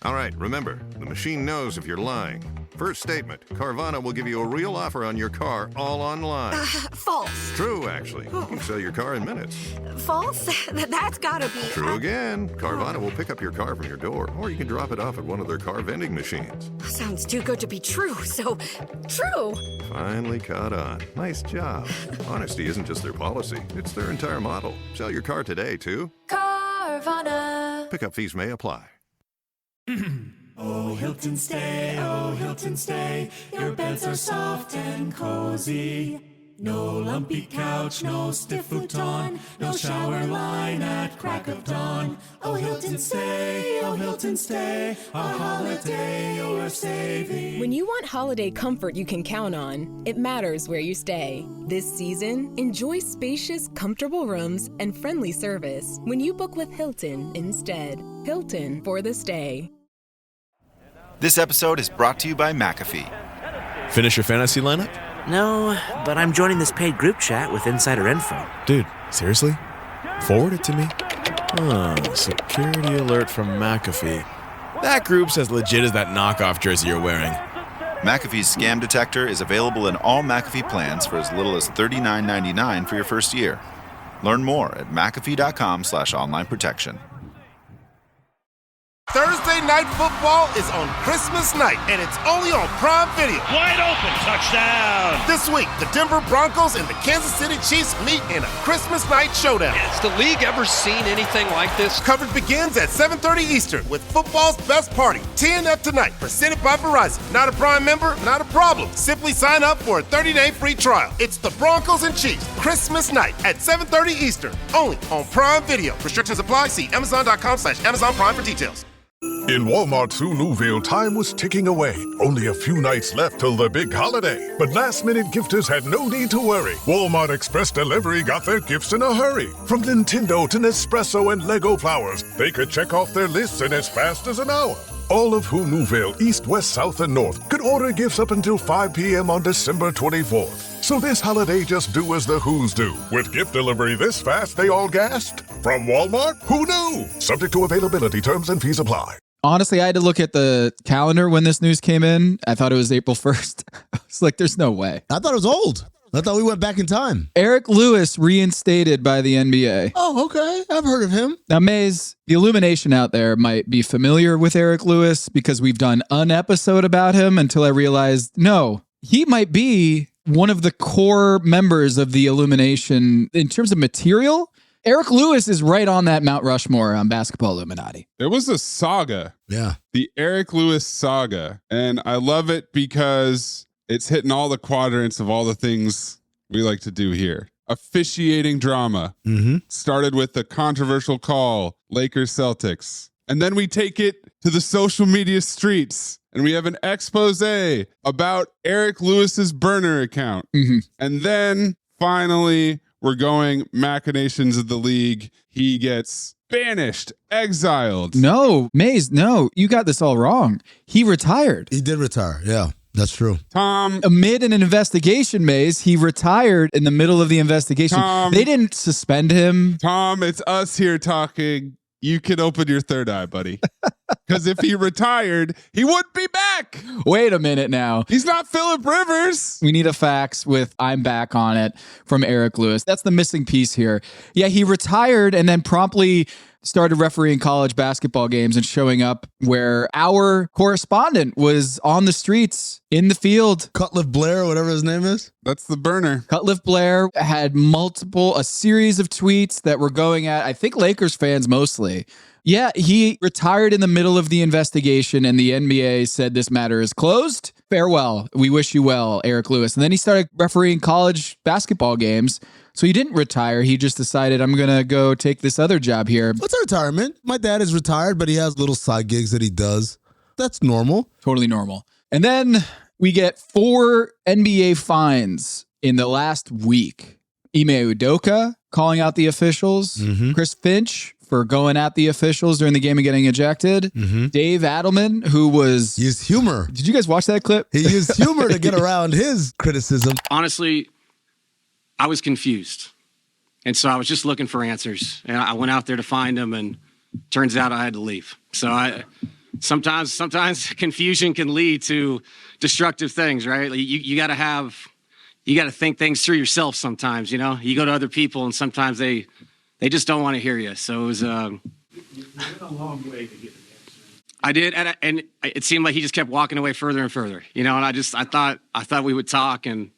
All right, remember, the machine knows if you're lying. First statement, Carvana will give you a real offer on your car all online. False. True, actually. You can sell your car in minutes. False? That's gotta be... True again. Carvana will pick up your car from your door, or you can drop it off at one of their car vending machines. Sounds too good to be true, so... True! Finally caught on. Nice job. Honesty isn't just their policy, it's their entire model. Sell your car today, too. Carvana. Pickup fees may apply. Oh, Hilton stay, your beds are soft and cozy. No lumpy couch, no stiff futon, no shower line at crack of dawn. Oh, Hilton stay, a holiday you're saving. When you want holiday comfort you can count on, it matters where you stay. This season, enjoy spacious, comfortable rooms and friendly service when you book with Hilton instead. Hilton for the stay. This episode is brought to you by McAfee. Finish your fantasy lineup? No, but I'm joining this paid group chat with insider info. Dude, seriously? Forward it to me. Security alert from McAfee. That group's as legit as that knockoff jersey you're wearing. McAfee's scam detector is available in all McAfee plans for as little as $39.99 for your first year. Learn more at McAfee.com/online protection. Thursday Night Football is on Christmas night, and it's only on Prime Video. Wide open, touchdown! This week, the Denver Broncos and the Kansas City Chiefs meet in a Christmas night showdown. Has the league ever seen anything like this? Coverage begins at 7:30 Eastern with football's best party, TNF Tonight, presented by Verizon. Not a Prime member? Not a problem. Simply sign up for a 30-day free trial. It's the Broncos and Chiefs Christmas night at 7:30 Eastern, only on Prime Video. Restrictions apply. See Amazon.com/Amazon Prime for details. In Walmart Sue Newville, time was ticking away. Only a few nights left till the big holiday. But last-minute gifters had no need to worry. Walmart Express Delivery got their gifts in a hurry. From Nintendo to Nespresso and Lego Flowers, they could check off their lists in as fast as an hour. All of Newville, East, West, South, and North could order gifts up until 5 p.m. on December 24th. So this holiday, just do as the Who's do. With gift delivery this fast, they all gasped. From Walmart? Who knew? Subject to availability, terms and fees apply. Honestly, I had to look at the calendar when this news came in. I thought it was April 1st. I was like, there's no way. I thought it was old. I thought we went back in time. Eric Lewis reinstated by the NBA. Oh, okay. I've heard of him. Now, Maze, the Illumination out there might be familiar with Eric Lewis because we've done an episode about him until I realized, no, he might be one of the core members of the Illumination in terms of material. Eric Lewis is right on that Mount Rushmore on Basketball Illuminati. There was a saga. Yeah. The Eric Lewis saga. And I love it because it's hitting all the quadrants of all the things we like to do here. Officiating drama. Started with the controversial call, Lakers-Celtics. And then we take it to the social media streets. And we have an expose about Eric Lewis's burner account. And then finally, we're going machinations of the league. He gets banished, exiled. No, Maze, no, you got this all wrong. He retired. He did retire. Yeah, that's true. Tom. Amid an investigation, Maze, he retired in the middle of the investigation. Tom, they didn't suspend him. Tom, it's us here talking. You can open your third eye, buddy. Because if he retired, he wouldn't be back. Wait a minute now. He's not Phillip Rivers. We need a fax with "I'm back on it" from Eric Lewis. That's the missing piece here. Yeah, he retired and then promptly started refereeing college basketball games and showing up where our correspondent was on the streets, in the field. Cutliff Blair, whatever his name is. That's the burner. Cutliff Blair had a series of tweets that were going at, I think, Lakers fans mostly. Yeah, he retired in the middle of the investigation and the NBA said this matter is closed. Farewell. We wish you well, Eric Lewis. And then he started refereeing college basketball games. So he didn't retire. He just decided, I'm going to go take this other job here. What's a retirement? My dad is retired, but he has little side gigs that he does. That's normal. Totally normal. And then we get 4 NBA fines in the last week. Ime Udoka calling out the officials. Chris Finch for going at the officials during the game and getting ejected. Dave Adelman, who was... He used humor. Did you guys watch that clip? He used humor to get around his criticism. Honestly, I was confused. And so I was just looking for answers. And I went out there to find them, and turns out I had to leave. So sometimes confusion can lead to destructive things, right? Like you got to think things through yourself sometimes, you know? You go to other people and sometimes they just don't want to hear you. So it was... You went a long way to get an answer. I did, and it seemed like he just kept walking away further and further, you know? And I thought we would talk, and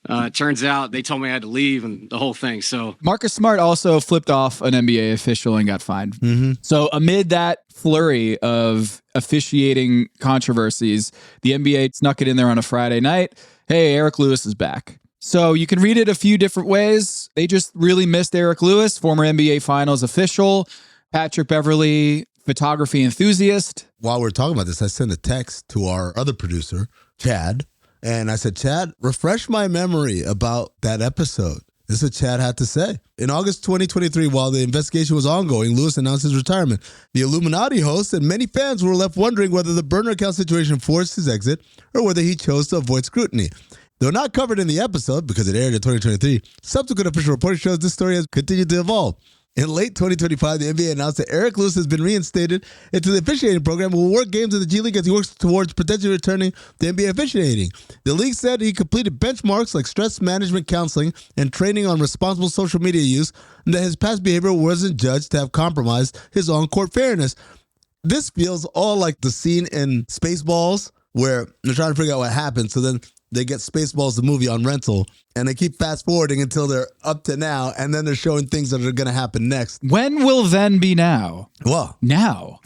it turns out they told me I had to leave and the whole thing. So Marcus Smart also flipped off an NBA official and got fined. Mm-hmm. So amid that flurry of officiating controversies, the NBA snuck it in there on a Friday night. Hey, Eric Lewis is back. So you can read it a few different ways. They just really missed Eric Lewis, former NBA Finals official, Patrick Beverley, photography enthusiast. While we're talking about this, I sent a text to our other producer, Chad, and I said, Chad, refresh my memory about that episode. This is what Chad had to say. In August 2023, while the investigation was ongoing, Lewis announced his retirement. The Illuminati host and many fans were left wondering whether the burner account situation forced his exit or whether he chose to avoid scrutiny. Though not covered in the episode because it aired in 2023, subsequent official reporting shows this story has continued to evolve. In late 2025, the NBA announced that Eric Lewis has been reinstated into the officiating program and will work games in the G League as he works towards potentially returning to NBA officiating. The league said he completed benchmarks like stress management counseling and training on responsible social media use, and that his past behavior wasn't judged to have compromised his on-court fairness. This feels all like the scene in Spaceballs where they're trying to figure out what happened, so then they get Spaceballs, the movie, on rental, and they keep fast-forwarding until they're up to now, and then they're showing things that are going to happen next. When will then be now? Well, now.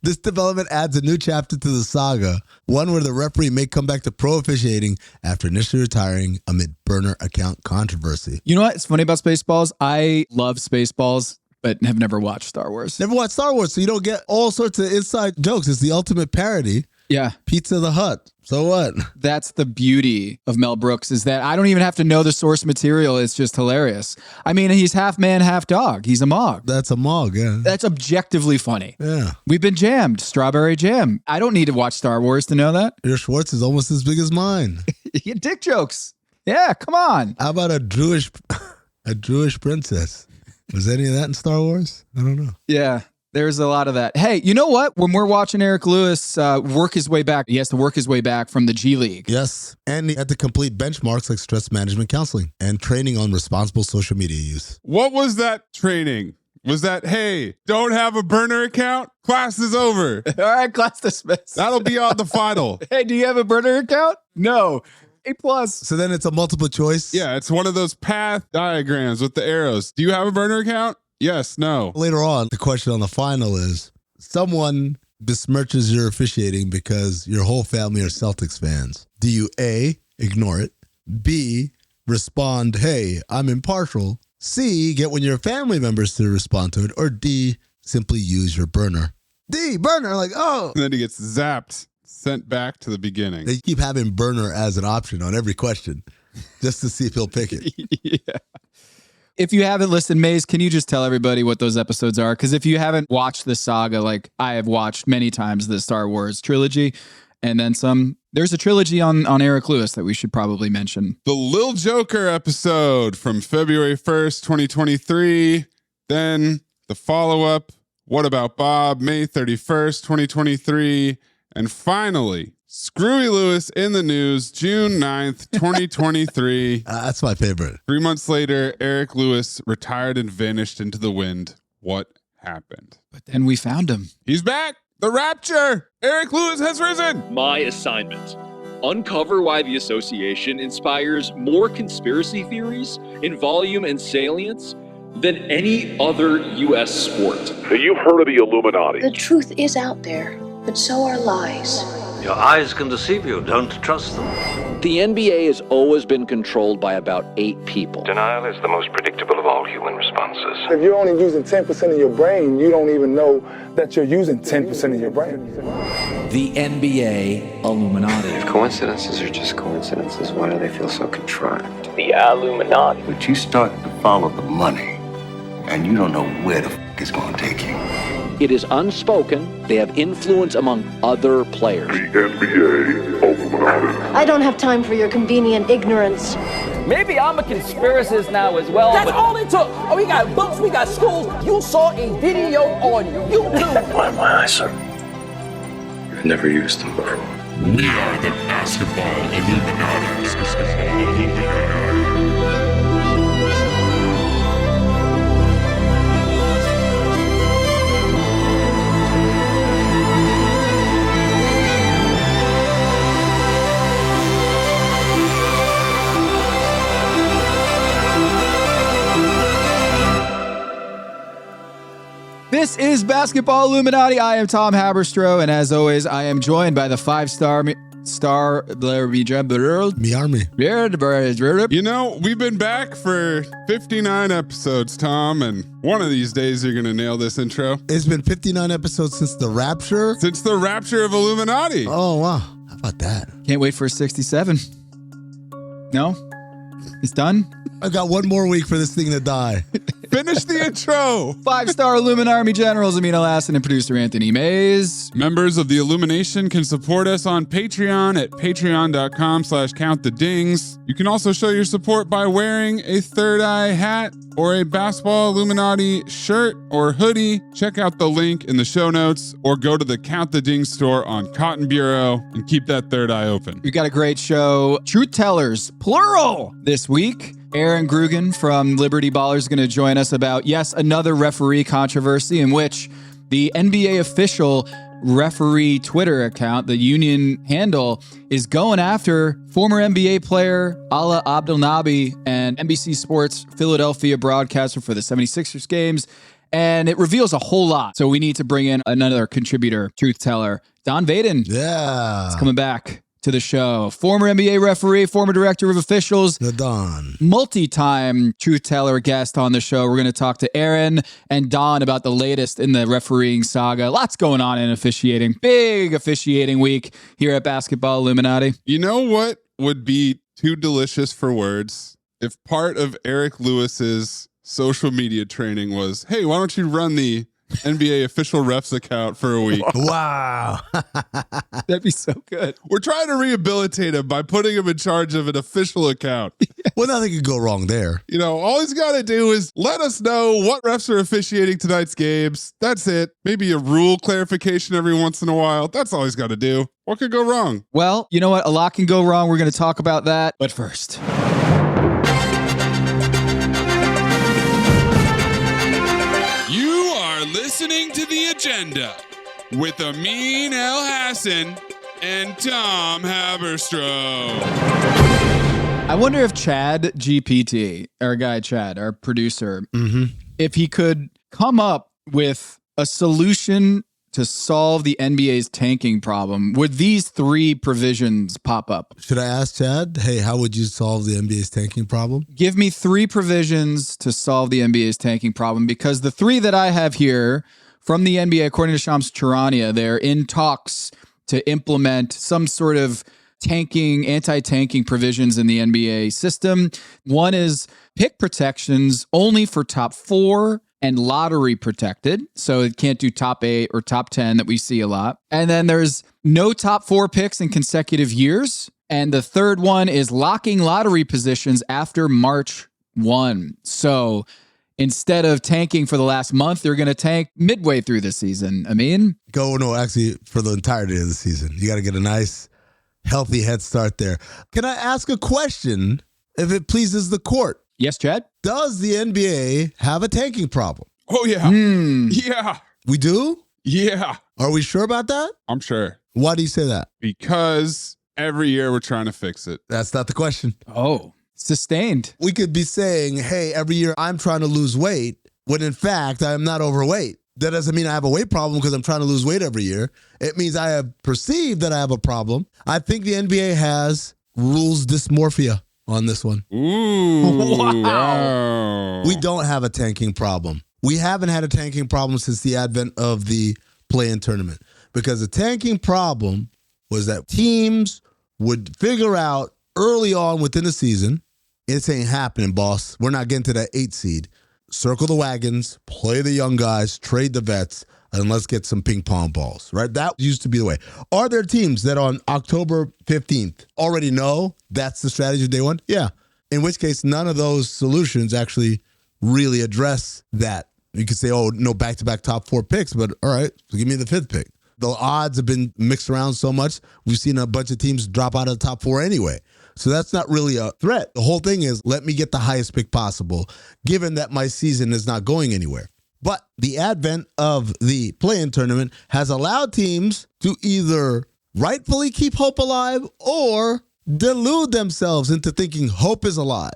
This development adds a new chapter to the saga, one where the referee may come back to pro officiating after initially retiring amid burner account controversy. You know what's funny about Spaceballs? I love Spaceballs, but have never watched Star Wars. Never watched Star Wars, so you don't get all sorts of inside jokes. It's the ultimate parody. Yeah. Pizza the Hut. So what? That's the beauty of Mel Brooks, is that I don't even have to know the source material. It's just hilarious. I mean, he's half man, half dog. He's a Mog. That's a Mog, yeah. That's objectively funny. Yeah. We've been jammed. Strawberry jam. I don't need to watch Star Wars to know that. Your Schwartz is almost as big as mine. You dick jokes. Yeah, come on. How about a Jewish princess? Was any of that in Star Wars? I don't know. Yeah. There's a lot of that. Hey, you know what? When we're watching Eric Lewis work his way back, he has to work his way back from the G League. Yes. And he had to complete benchmarks like stress management counseling and training on responsible social media use. What was that training? Was that, hey, don't have a burner account? Class is over. All right, class dismissed. That'll be on the final. Hey, do you have a burner account? No. A+. So then it's a multiple choice? Yeah, it's one of those path diagrams with the arrows. Do you have a burner account? Yes, no. Later on, the question on the final is, someone besmirches your officiating because your whole family are Celtics fans. Do you A, ignore it, B, respond, hey, I'm impartial, C, get one of your family members to respond to it, or D, simply use your burner? D, burner, like, oh. And then he gets zapped, sent back to the beginning. They keep having burner as an option on every question just to see if he'll pick it. Yeah. If you haven't listened, Maze, can you just tell everybody what those episodes are? Because if you haven't watched the saga, like I have watched many times, the Star Wars trilogy, and then some, there's a trilogy on Eric Lewis that we should probably mention. The Lil Joker episode from February 1st, 2023. Then the follow-up, What About Bob, May 31st, 2023. And finally, Screwy Lewis in the News, June 9th, 2023. That's my favorite. 3 months later, Eric Lewis retired and vanished into the wind. What happened? But then we found him. He's back. The Rapture. Eric Lewis has risen. My assignment. Uncover why the association inspires more conspiracy theories in volume and salience than any other U.S. sport. You've heard of the Illuminati. The truth is out there, but so are lies. Your eyes can deceive you. Don't trust them. The NBA has always been controlled by about 8 people. Denial is the most predictable of all human responses. If you're only using 10% of your brain, you don't even know that you're using 10% of your brain. The NBA Illuminati. If coincidences are just coincidences, why do they feel so contrived? The Illuminati. But you start to follow the money, and you don't know where the it's going to take you. It is unspoken. They have influence among other players. The NBA Illuminati. I don't have time for your convenient ignorance. Maybe I'm a conspiracist now as well. That's all it took. Oh, we got books, we got schools. You saw a video on YouTube. My eyes, sir. I've never used them before. We are the Basketball Illuminati. This is Basketball Illuminati. I am Tom Haberstroh, and as always, I am joined by the five-star You know, we've been back for 59 episodes, Tom, and one of these days you're going to nail this intro. It's been 59 episodes since the rapture? Since the rapture of Illuminati. Oh, wow. How about that? Can't wait for 67. No? It's done? I got one more week for this thing to die. Finish the intro. Five-star Illuminati generals Amin Elhassan and producer Anthony Mays. Members of the Illumination can support us on Patreon at patreon.com/countthedings. You can also show your support by wearing a Third Eye hat or a Basketball Illuminati shirt or hoodie. Check out the link in the show notes or go to the Count the Dings store on Cotton Bureau and keep that third eye open. We've got a great show. Truth Tellers, plural, this week. Erin Grugan from Liberty Ballers is going to join us about, yes, another referee controversy in which the NBA official referee Twitter account, the union handle, is going after former NBA player Alaa Abdelnaby and NBC Sports Philadelphia broadcaster for the 76ers games. And it reveals a whole lot. So we need to bring in another contributor, truth teller, Don Vaden. Yeah. It's coming back to the show. Former NBA referee, former director of officials. The Don. Multi-time truth teller guest on the show. We're going to talk to Erin and Don about the latest in the refereeing saga. Lots going on in officiating. Big officiating week here at Basketball Illuminati. You know what would be too delicious for words if part of Eric Lewis's social media training was, hey, why don't you run the NBA official refs account for a week? Wow. That'd be so good. We're trying to rehabilitate him by putting him in charge of an official account. Well, nothing could go wrong there. You know, all he's got to do is let us know what refs are officiating tonight's games. That's it. Maybe a rule clarification every once in a while. That's all he's got to do. What could go wrong? Well, you know what? A lot can go wrong. We're going to talk about that. But first, listening to The Agenda with Amin Elhassan and Tom Haberstroh. I wonder if Chad GPT, our guy Chad, our producer, if he could come up with a solution to solve the NBA's tanking problem, would these three provisions pop up? Should I ask Chad, hey, how would you solve the NBA's tanking problem? Give me three provisions to solve the NBA's tanking problem, because the three that I have here from the NBA, according to Shams Charania, they're in talks to implement some sort of tanking, anti-tanking provisions in the NBA system. One is pick protections only for top four and lottery protected. So it can't do top 8 or top 10 that we see a lot. And then there's no top 4 picks in consecutive years. And the third one is locking lottery positions after March 1. So instead of tanking for the last month, they're going to tank midway through the season. Actually, for the entirety of the season. You got to get a nice, healthy head start there. Can I ask a question if it pleases the court? Yes, Chad? Does the NBA have a tanking problem? Oh, yeah. Yeah. We do? Yeah. Are we sure about that? I'm sure. Why do you say that? Because every year we're trying to fix it. That's not the question. Oh, sustained. We could be saying, hey, every year I'm trying to lose weight, when in fact I am not overweight. That doesn't mean I have a weight problem because I'm trying to lose weight every year. It means I have perceived that I have a problem. I think the NBA has rules dysmorphia on this one. Ooh. Wow. We don't have a tanking problem. We haven't had a tanking problem since the advent of the play-in tournament, because the tanking problem was that teams would figure out early on within the season, this ain't happening, boss. We're not getting to that 8 seed. Circle the wagons, play the young guys, trade the vets, and let's get some ping pong balls, right? That used to be the way. Are there teams that on October 15th already know that's the strategy of day one? Yeah. In which case, none of those solutions actually really address that. You could say, oh, no back-to-back top 4 picks, but all right, so give me the 5th pick. The odds have been mixed around so much. We've seen a bunch of teams drop out of the top 4 anyway. So that's not really a threat. The whole thing is, let me get the highest pick possible, given that my season is not going anywhere. But the advent of the play-in tournament has allowed teams to either rightfully keep hope alive or delude themselves into thinking hope is alive.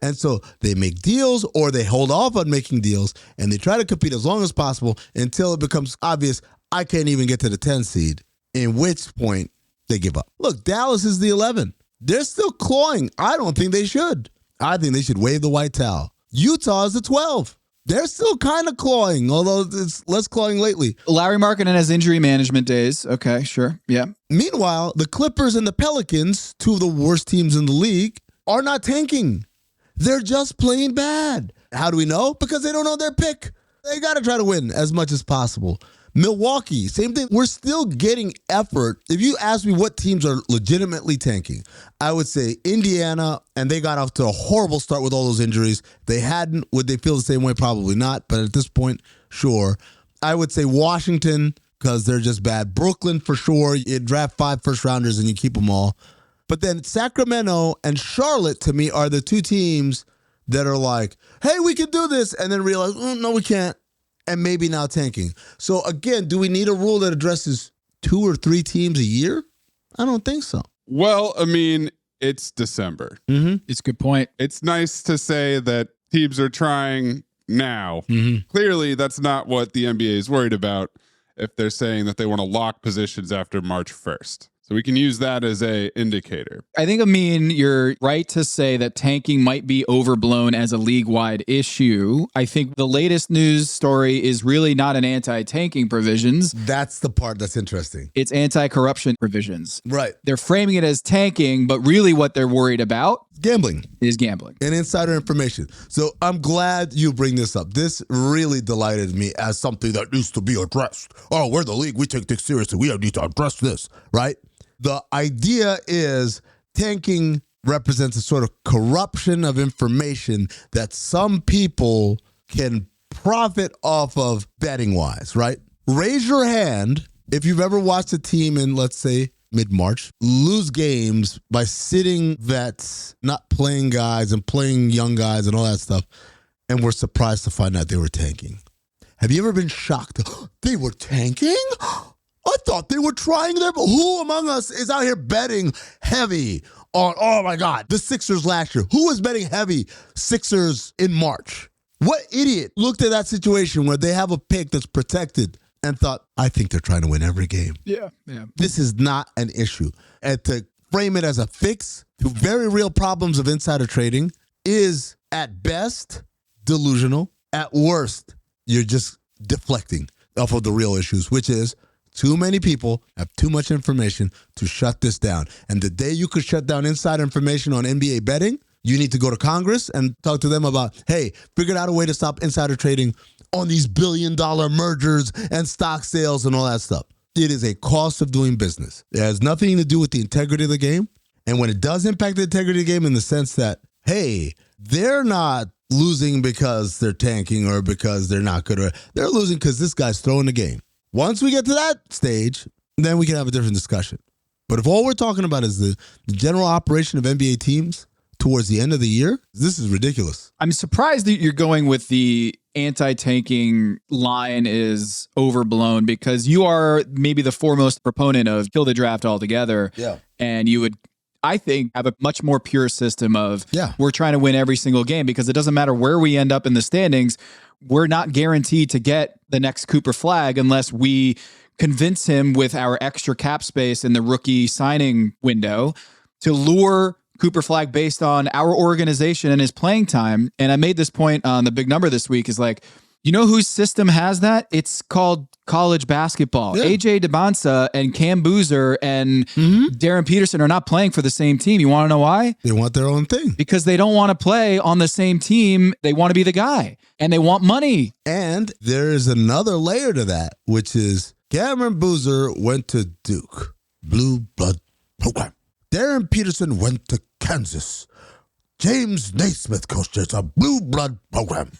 And so they make deals or they hold off on making deals and they try to compete as long as possible until it becomes obvious I can't even get to the 10 seed, in which point they give up. Look, Dallas is the 11. They're still clawing. I don't think they should. I think they should wave the white towel. Utah is the 12. They're still kind of clawing, although it's less clawing lately. Larry Markkinen has injury management days. Okay, sure. Yeah. Meanwhile, the Clippers and the Pelicans, 2 of the worst teams in the league, are not tanking. They're just playing bad. How do we know? Because they don't know their pick. They got to try to win as much as possible. Milwaukee, same thing. We're still getting effort. If you ask me what teams are legitimately tanking, I would say Indiana, and they got off to a horrible start with all those injuries. They hadn't. Would they feel the same way? Probably not. But at this point, sure. I would say Washington, because they're just bad. Brooklyn, for sure. You draft 5 first-rounders and you keep them all. But then Sacramento and Charlotte, to me, are the 2 teams that are like, hey, we can do this, and then realize, no, we can't, and maybe now tanking. So, again, do we need a rule that addresses 2 or 3 teams a year? I don't think so. Well, I mean, it's December. Mm-hmm. It's a good point. It's nice to say that teams are trying now. Mm-hmm. Clearly, that's not what the NBA is worried about if they're saying that they want to lock positions after March 1st. So we can use that as a indicator. I think, Amin, you're right to say that tanking might be overblown as a league-wide issue. I think the latest news story is really not an anti-tanking provisions. That's the part that's interesting. It's anti-corruption provisions. Right. They're framing it as tanking, but really what they're worried about Gambling. Is gambling. And insider information. So I'm glad you bring this up. This really delighted me as something that needs to be addressed. Oh, we're the league. We take this seriously. We need to address this, right? The idea is tanking represents a sort of corruption of information that some people can profit off of betting-wise, right? Raise your hand if you've ever watched a team in, let's say, mid-March, lose games by sitting vets, not playing guys and playing young guys and all that stuff, and were surprised to find out they were tanking. Have you ever been shocked? They were tanking? I thought they were trying their... Who among us is out here betting heavy on, oh my God, the Sixers last year? Who was betting heavy Sixers in March? What idiot looked at that situation where they have a pick that's protected and thought, I think they're trying to win every game. Yeah. This is not an issue. And to frame it as a fix to very real problems of insider trading is, at best, delusional. At worst, you're just deflecting off of the real issues, which is too many people have too much information to shut this down. And the day you could shut down insider information on NBA betting, you need to go to Congress and talk to them about, hey, figure out a way to stop insider trading on these billion-dollar mergers and stock sales and all that stuff. It is a cost of doing business. It has nothing to do with the integrity of the game. And when it does impact the integrity of the game in the sense that, hey, they're not losing because they're tanking or because they're not good, or they're losing because this guy's throwing the game. Once we get to that stage, then we can have a different discussion. But if all we're talking about is the general operation of NBA teams towards the end of the year, this is ridiculous. I'm surprised that you're going with the anti-tanking line is overblown, because you are maybe the foremost proponent of kill the draft altogether. Yeah. And you would, I think, have a much more pure system of we're trying to win every single game, because it doesn't matter where we end up in the standings. We're not guaranteed to get the next Cooper Flag unless we convince him with our extra cap space in the rookie signing window to lure Cooper Flag based on our organization and his playing time. And I made this point on the Big Number this week, is like, you know whose system has that? It's called college basketball. Yeah. AJ DeBonsa and Cam Boozer and Darren Peterson are not playing for the same team. You want to know why? They want their own thing. Because they don't want to play on the same team. They want to be the guy, and they want money. And there is another layer to that, which is Cameron Boozer went to Duke, Blue Blood Program. Darren Peterson went to Kansas. James Naismith coached it, a Blue Blood Program.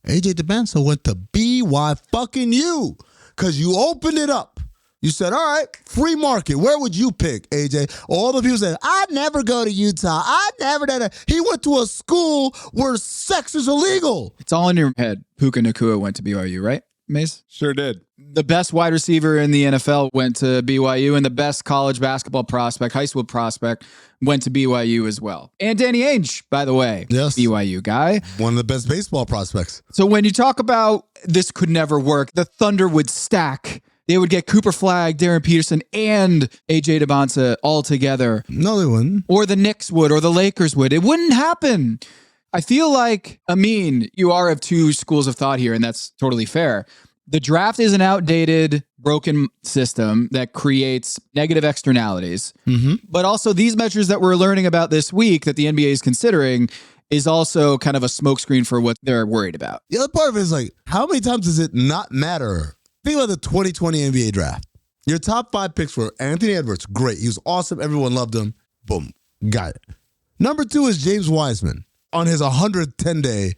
AJ DeBonsa went to BYU because you opened it up You said, all right, free market. Where would you pick, AJ? All the people said, I'd never go to Utah. I'd never do that. He went to a school where sex is illegal. It's all in your head. Puka Nacua went to BYU, right, Mace? Sure did. The best wide receiver in the NFL went to BYU, and the best college basketball prospect, high school prospect, went to BYU as well. And Danny Ainge, by the way, yes, BYU guy. One of the best baseball prospects. So when you talk about this could never work, the Thunder would stack. They would get Cooper Flagg, Darren Peterson, and AJ DeBonta all together. No, they wouldn't. Or the Knicks would, or the Lakers would. It wouldn't happen. I feel like, Amin, you are of two schools of thought here, and that's totally fair. The draft is an outdated, broken system that creates negative externalities. But also these measures that we're learning about this week that the NBA is considering is also kind of a smokescreen for what they're worried about. The other part of it is like, how many times does it not matter? Think about the 2020 NBA draft. Your top 5 picks were Anthony Edwards. Great. He was awesome. Everyone loved him. Boom. Got it. Number 2 is James Wiseman on his 110 day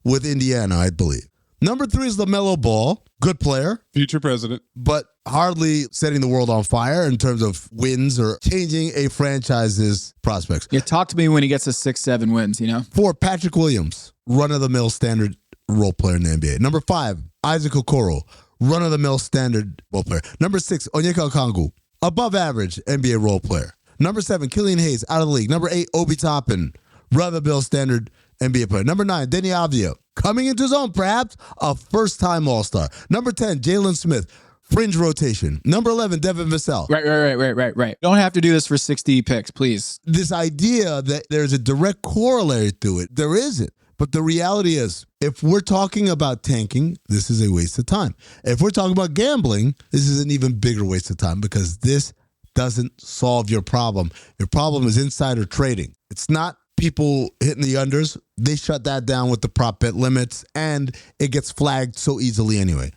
with Indiana, I believe. Number 3 is LaMelo Ball. Good player. Future president. But hardly setting the world on fire in terms of wins or changing a franchise's prospects. Yeah, talk to me when he gets to 6-7 wins, you know? 4, Patrick Williams. Run-of-the-mill standard role player in the NBA. Number 5, Isaac Okoro. Run-of-the-mill standard role player. Number 6, Onyeka Okongwu. Above average NBA role player. Number 7, Killian Hayes, out of the league. Number 8, Obi Toppin. Run-of-the-mill standard NBA player. Number 9, Denny Avdia. Coming into his own, perhaps a first-time All-Star. Number 10, Jalen Smith. Fringe rotation. Number 11, Devin Vassell. Right. Don't have to do this for 60 picks, please. This idea that there's a direct corollary to it, there isn't. But the reality is, if we're talking about tanking, this is a waste of time. If we're talking about gambling, this is an even bigger waste of time because this doesn't solve your problem. Your problem is insider trading. It's not people hitting the unders. They shut that down with the prop bet limits, and it gets flagged so easily anyway.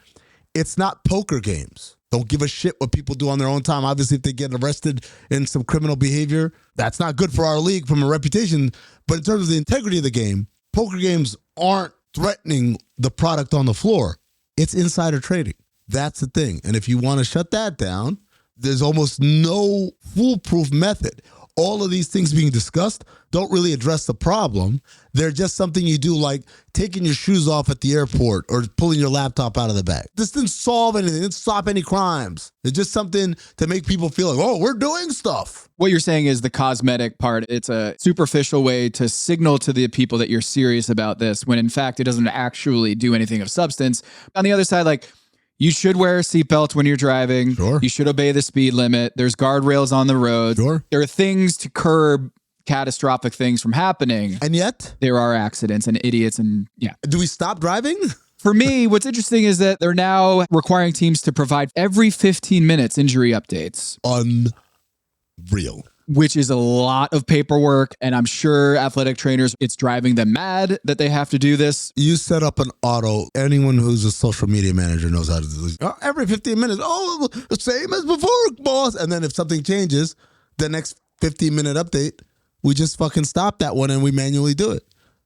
It's not poker games. Don't give a shit what people do on their own time. Obviously, if they get arrested in some criminal behavior, that's not good for our league from a reputation. But in terms of the integrity of the game, poker games aren't threatening the product on the floor. It's insider trading. That's the thing. And if you want to shut that down, there's almost no foolproof method. All of these things being discussed don't really address the problem. They're just something you do, like taking your shoes off at the airport or pulling your laptop out of the bag. This didn't solve anything. It didn't stop any crimes. It's just something to make people feel like, oh, we're doing stuff. What you're saying is the cosmetic part. It's a superficial way to signal to the people that you're serious about this when in fact it doesn't actually do anything of substance. On the other side, like, you should wear a seatbelt when you're driving. Sure. You should obey the speed limit. There's guardrails on the road. Sure. There are things to curb catastrophic things from happening. And yet? There are accidents and idiots and yeah. Do we stop driving? For me, what's interesting is that they're now requiring teams to provide every 15 minutes injury updates. Unreal. Which is a lot of paperwork, and I'm sure athletic trainers, it's driving them mad that they have to do this. You set up an auto. Anyone who's a social media manager knows how to do this. Every 15 minutes, the same as before, boss. And then if something changes, the next 15-minute update, we just fucking stop that one and we manually do it.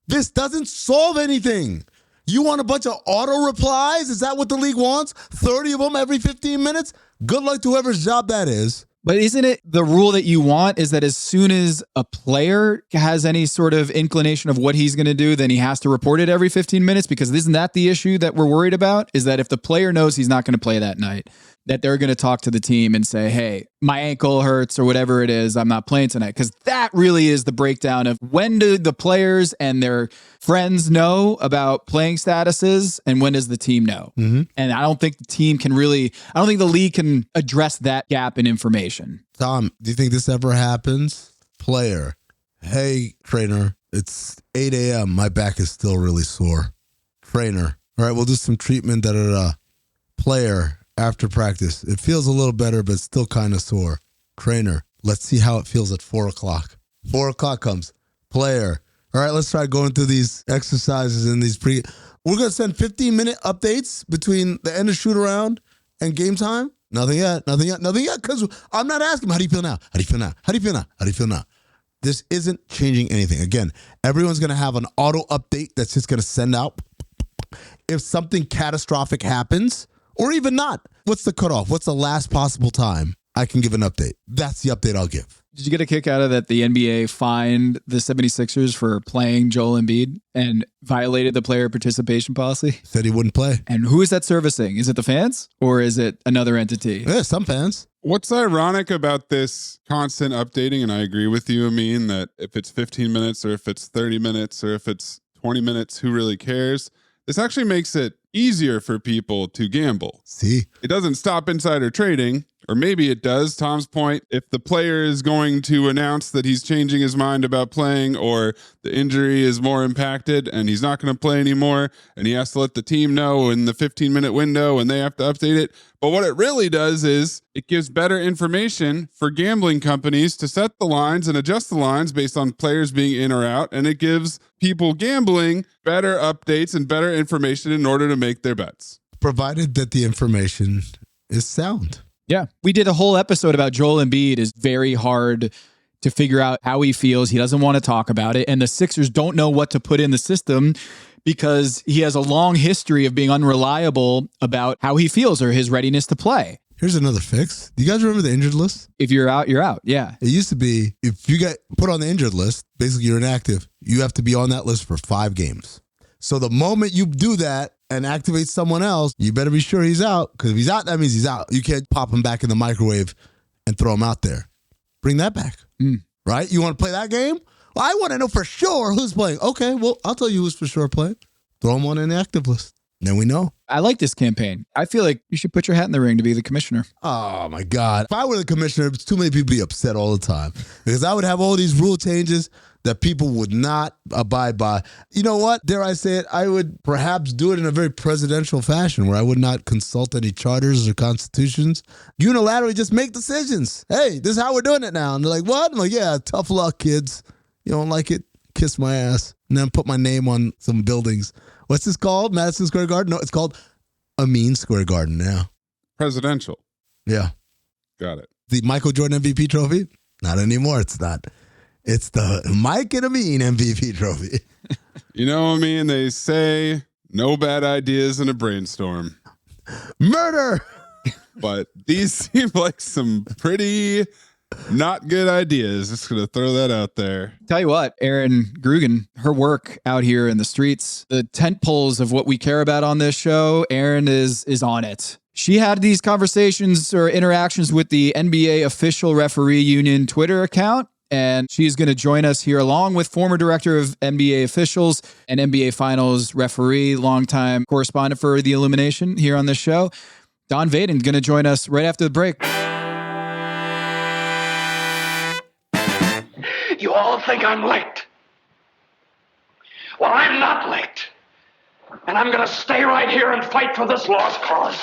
This doesn't solve anything. You want a bunch of auto replies? Is that what the league wants? 30 of them every 15 minutes? Good luck to whoever's job that is. But isn't it the rule that you want is that as soon as a player has any sort of inclination of what he's going to do, then he has to report it every 15 minutes? Because isn't that the issue that we're worried about? Is that if the player knows he's not going to play that night, that they're going to talk to the team and say, hey, my ankle hurts or whatever it is, I'm not playing tonight. Because that really is the breakdown of when do the players and their friends know about playing statuses and when does the team know? Mm-hmm. And I don't think the team can really, I don't think the league can address that gap in information. Tom, do you think this ever happens? Player, hey, trainer, it's 8 a.m. My back is still really sore. Trainer, all right, we'll do some treatment, da-da-da. Player, after practice, it feels a little better, but still kind of sore. Trainer, let's see how it feels at 4 o'clock. 4 o'clock comes. Player, all right, let's try going through these exercises and these We're going to send 15-minute updates between the end of shoot-around and game time. Nothing yet, because I'm not asking him, how do you feel now? How do you feel now? How do you feel now? How do you feel now? This isn't changing anything. Again, everyone's going to have an auto update that's just going to send out. If something catastrophic happens, Or even not. What's the cutoff? What's the last possible time I can give an update? That's the update I'll give. Did you get a kick out of that the NBA fined the 76ers for playing Joel Embiid and violated the player participation policy? Said he wouldn't play. And who is that servicing? Is it the fans or is it another entity? Yeah, some fans. What's ironic about this constant updating, and I agree with you, Amin, that if it's 15 minutes or if it's 30 minutes or if it's 20 minutes, who really cares? This actually makes it easier for people to gamble. See? It doesn't stop insider trading, or maybe it does. Tom's point, if the player is going to announce that he's changing his mind about playing, or the injury is more impacted and he's not going to play anymore, and he has to let the team know in the 15-minute window and they have to update it. But what it really does is it gives better information for gambling companies to set the lines and adjust the lines based on players being in or out. And it gives people gambling better updates and better information in order to make their bets. Provided that the information is sound. Yeah. We did a whole episode about Joel Embiid. Is very hard to figure out how he feels. He doesn't want to talk about it. And the Sixers don't know what to put in the system because he has a long history of being unreliable about how he feels or his readiness to play. Here's another fix. Do you guys remember the injured list? If you're out, you're out. Yeah. It used to be, if you get put on the injured list, basically you're inactive. You have to be on that list for 5 games. So the moment you do that and activate someone else, you better be sure he's out. Because if he's out, that means he's out. You can't pop him back in the microwave and throw him out there. Bring that back. Right? You want to play that game? Well, I want to know for sure who's playing. Okay, well, I'll tell you who's for sure playing. Throw him on an active list. Then we know. I like this campaign. I feel like you should put your hat in the ring to be the commissioner. Oh, my God. If I were the commissioner, too many people would be upset all the time. Because I would have all these rule changes that people would not abide by. You know what? Dare I say it? I would perhaps do it in a very presidential fashion where I would not consult any charters or constitutions. Unilaterally just make decisions. Hey, this is how we're doing it now. And they're like, what? I'm like, yeah, tough luck, kids. You don't like it? Kiss my ass. And then put my name on some buildings. What's this called? Madison Square Garden? No, it's called Amin Square Garden now. Presidential. Yeah. Got it. The Michael Jordan MVP trophy? Not anymore. It's not. It's the Mike and Amin MVP trophy. You know, Amin, they say no bad ideas in a brainstorm. Murder! But these seem like some pretty not good ideas. Just going to throw that out there. Tell you what, Erin Grugan, her work out here in the streets, the tent poles of what we care about on this show, Erin is on it. She had these conversations or interactions with the NBA official referee union Twitter account, and she's going to join us here along with former director of NBA officials and NBA Finals referee, longtime correspondent for the Illumination here on this show. Don Vaden going to join us right after the break. You all think I'm late. Well, I'm not late. And I'm going to stay right here and fight for this lost cause,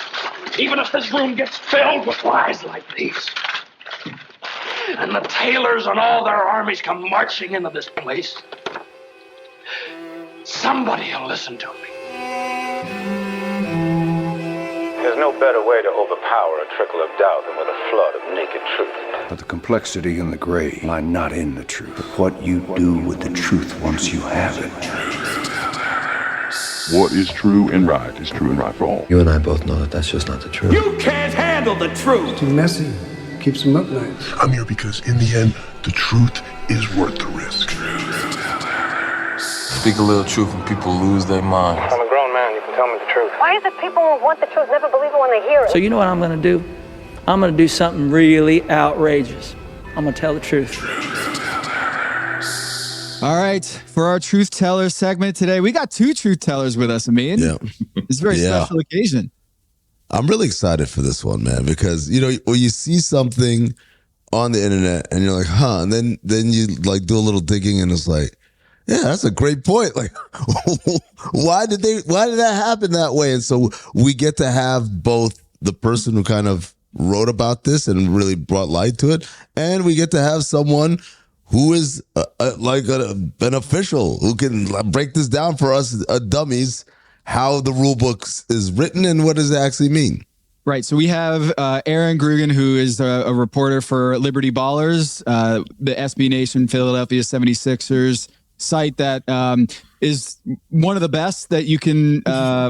even if this room gets filled with lies like these. And the Taylors and all their armies come marching into this place. Somebody will listen to me. There's no better way to overpower a trickle of doubt than with a flood of naked truth. But the complexity and the gray lie not in the truth, but what you do with the truth once you have it. What is true and right is true and right for all. You and I both know that that's just not the truth. You can't handle the truth. It's too messy. Keeps them up nights. I'm here because in the end, the truth is worth the risk. Speak a little truth and people lose their minds. I'm a grown man. You can tell me the truth. Why is it people who want the truth never believe it when they hear it? So you know what I'm going to do? I'm going to do something really outrageous. I'm going to tell the truth. All right. For our Truth Teller segment today, we got 2 Truth Tellers with us, Amin. Yeah. It's a very special occasion. I'm really excited for this one, man, because, you know, when you see something on the internet and you're like, huh, and then you like do a little digging and it's like, yeah, that's a great point. Like, why did that happen that way? And so we get to have both the person who kind of wrote about this and really brought light to it, and we get to have someone who is an official who can break this down for us dummies, how the rule book is written and what does it actually mean. Right. So we have Erin Grugan, who is a reporter for Liberty Ballers, the SB Nation, Philadelphia 76ers site that is one of the best that you can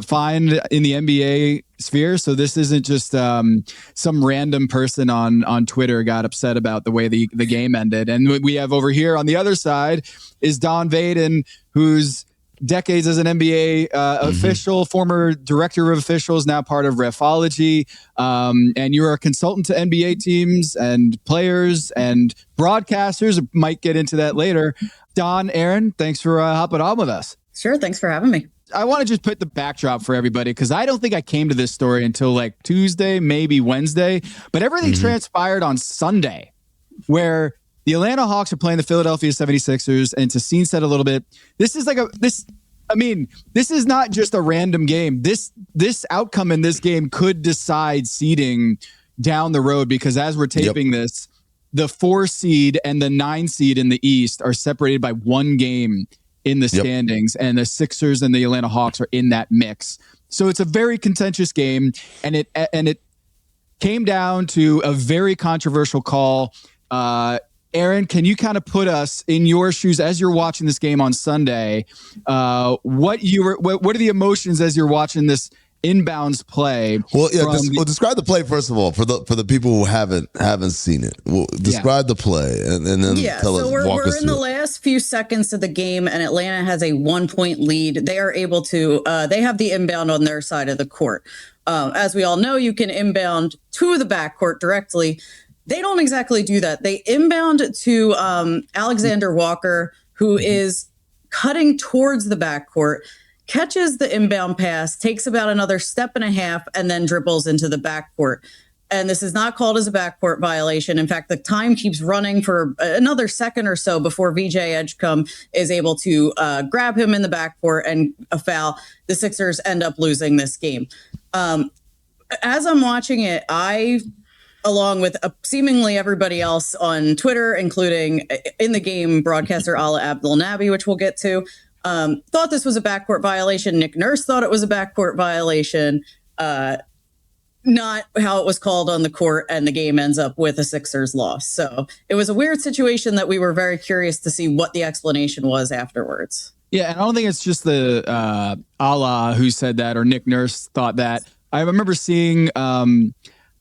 find in the NBA sphere. So this isn't just some random person on Twitter got upset about the way the game ended. And we have over here on the other side is Don Vaden, who's decades as an NBA official, former director of officials, now part of Refology. And you're a consultant to NBA teams and players and broadcasters. Might get into that later. Don, Erin, thanks for hopping on with us. Sure. Thanks for having me. I want to just put the backdrop for everybody because I don't think I came to this story until like Tuesday, maybe Wednesday, but everything transpired on Sunday where the Atlanta Hawks are playing the Philadelphia 76ers, and Tassine said a little bit, this is not just a random game. This outcome in this game could decide seeding down the road because as we're taping this, the 4 seed and the 9 seed in the East are separated by 1 game in the standings, and the Sixers and the Atlanta Hawks are in that mix. So it's a very contentious game, and it came down to a very controversial call. Erin, can you kind of put us in your shoes as you're watching this game on Sunday? What are the emotions as you're watching this inbounds play? Well, yeah. Describe the play first of all for the people who haven't seen it. Describe the play and then tell us. We're in the last few seconds of the game, and Atlanta has a 1-point lead. They are able to. They have the inbound on their side of the court. As we all know, you can inbound to the backcourt directly. They don't exactly do that. They inbound to Alexander Walker, who is cutting towards the backcourt, catches the inbound pass, takes about another step and a half, and then dribbles into the backcourt. And this is not called as a backcourt violation. In fact, the time keeps running for another second or so before VJ Edgecombe is able to grab him in the backcourt and a foul. The Sixers end up losing this game. As I'm watching it, along with seemingly everybody else on Twitter, including in the game broadcaster Ala Abdel Nabi, which we'll get to, thought this was a backcourt violation. Nick Nurse thought it was a backcourt violation. Not how it was called on the court, and the game ends up with a Sixers loss. So it was a weird situation that we were very curious to see what the explanation was afterwards. Yeah, and I don't think it's just the Ala who said that or Nick Nurse thought that. I remember seeing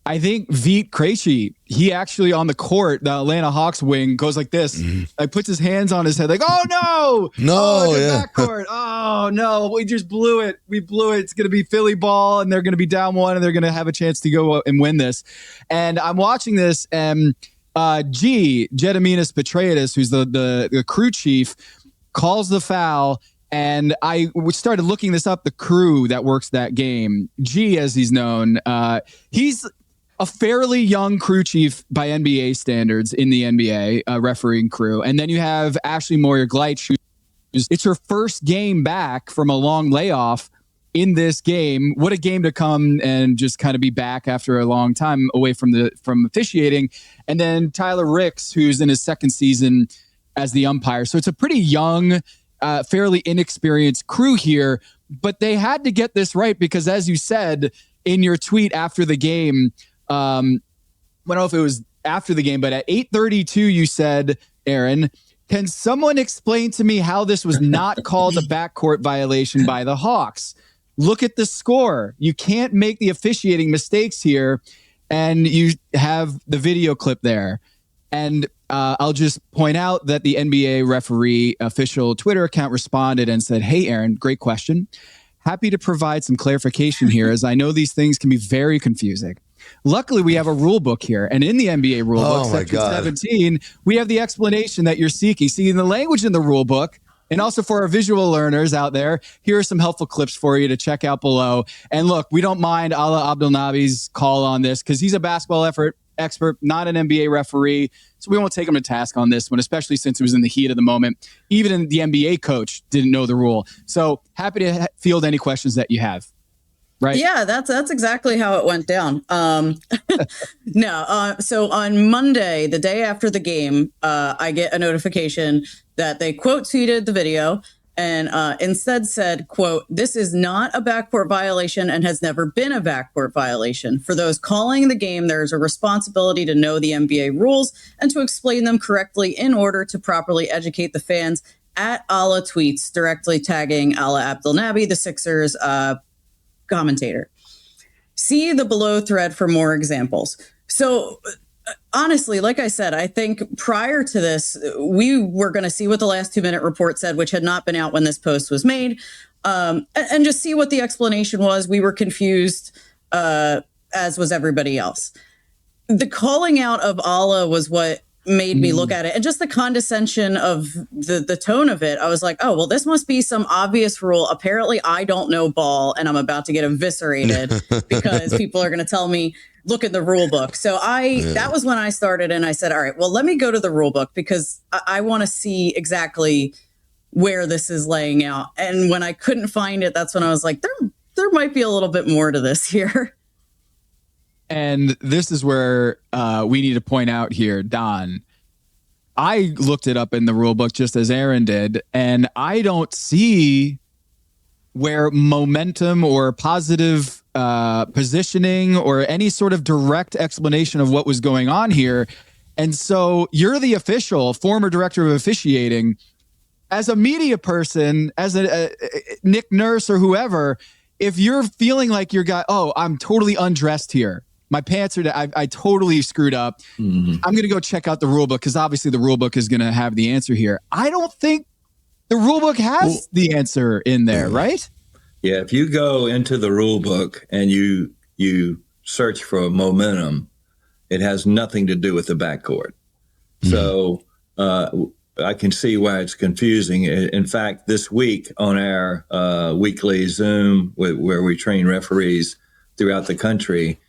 I think Vit Krejci, he actually on the court, the Atlanta Hawks wing, goes like this. Like puts his hands on his head like, oh, no. Backcourt. Oh, no. We just blew it. We blew it. It's going to be Philly ball, and they're going to be down 1, and they're going to have a chance to go and win this. And I'm watching this, and Gediminas Petraeus, who's the crew chief, calls the foul. And I started looking this up, the crew that works that game. G, as he's known, he's a fairly young crew chief by NBA standards in the NBA refereeing crew. And then you have Ashley Moyer-Gleich, it's her first game back from a long layoff in this game. What a game to come and just kind of be back after a long time away from officiating. And then Tyler Ricks, who's in his 2nd season as the umpire. So it's a pretty young, fairly inexperienced crew here, but they had to get this right because, as you said in your tweet after the game, I don't know if it was after the game, but at 8:32, you said, Erin, can someone explain to me how this was not called a backcourt violation by the Hawks? Look at the score. You can't make the officiating mistakes here. And you have the video clip there. And I'll just point out that the NBA referee official Twitter account responded and said, hey, Erin, great question. Happy to provide some clarification here, as I know these things can be very confusing. Luckily, we have a rule book here. And in the NBA rule book, section 17, we have the explanation that you're seeking. See, in the language in the rule book, and also for our visual learners out there, here are some helpful clips for you to check out below. And look, we don't mind Ala Abdel Nabi's call on this because he's a basketball expert, not an NBA referee. So we won't take him to task on this one, especially since it was in the heat of the moment. Even the NBA coach didn't know the rule. So happy to field any questions that you have. Right. Yeah, that's exactly how it went down. So on Monday, the day after the game, I get a notification that they quote tweeted the video and instead said, quote, this is not a backcourt violation and has never been a backcourt violation. For those calling the game, there is a responsibility to know the NBA rules and to explain them correctly in order to properly educate the fans at Allah tweets directly tagging Allah Abdel Nabi, the Sixers commentator. See the below thread for more examples. So honestly, like I said, I think prior to this, we were going to see what the last 2-minute report said, which had not been out when this post was made, and just see what the explanation was. We were confused, as was everybody else. The calling out of Allah was what made me look at it, and just the condescension of the tone of it. I was like, oh, well, this must be some obvious rule. Apparently I don't know ball and I'm about to get eviscerated because people are going to tell me, look at the rule book. So that was when I started, and I said, all right, well, let me go to the rule book because I want to see exactly where this is laying out. And when I couldn't find it, that's when I was like, there might be a little bit more to this here. And this is where we need to point out here, Don. I looked it up in the rule book just as Erin did, and I don't see where momentum or positive positioning or any sort of direct explanation of what was going on here. And so you're the official, former director of officiating. As a media person, as a Nick Nurse or whoever, if you're feeling like I'm totally undressed here. My pants are, I totally screwed up. I'm going to go check out the rule book because obviously the rule book is going to have the answer here. I don't think the rule book has the answer in there, right? Yeah, if you go into the rule book and you search for momentum, it has nothing to do with the backcourt. So I can see why it's confusing. In fact, this week on our weekly Zoom where we train referees throughout the country,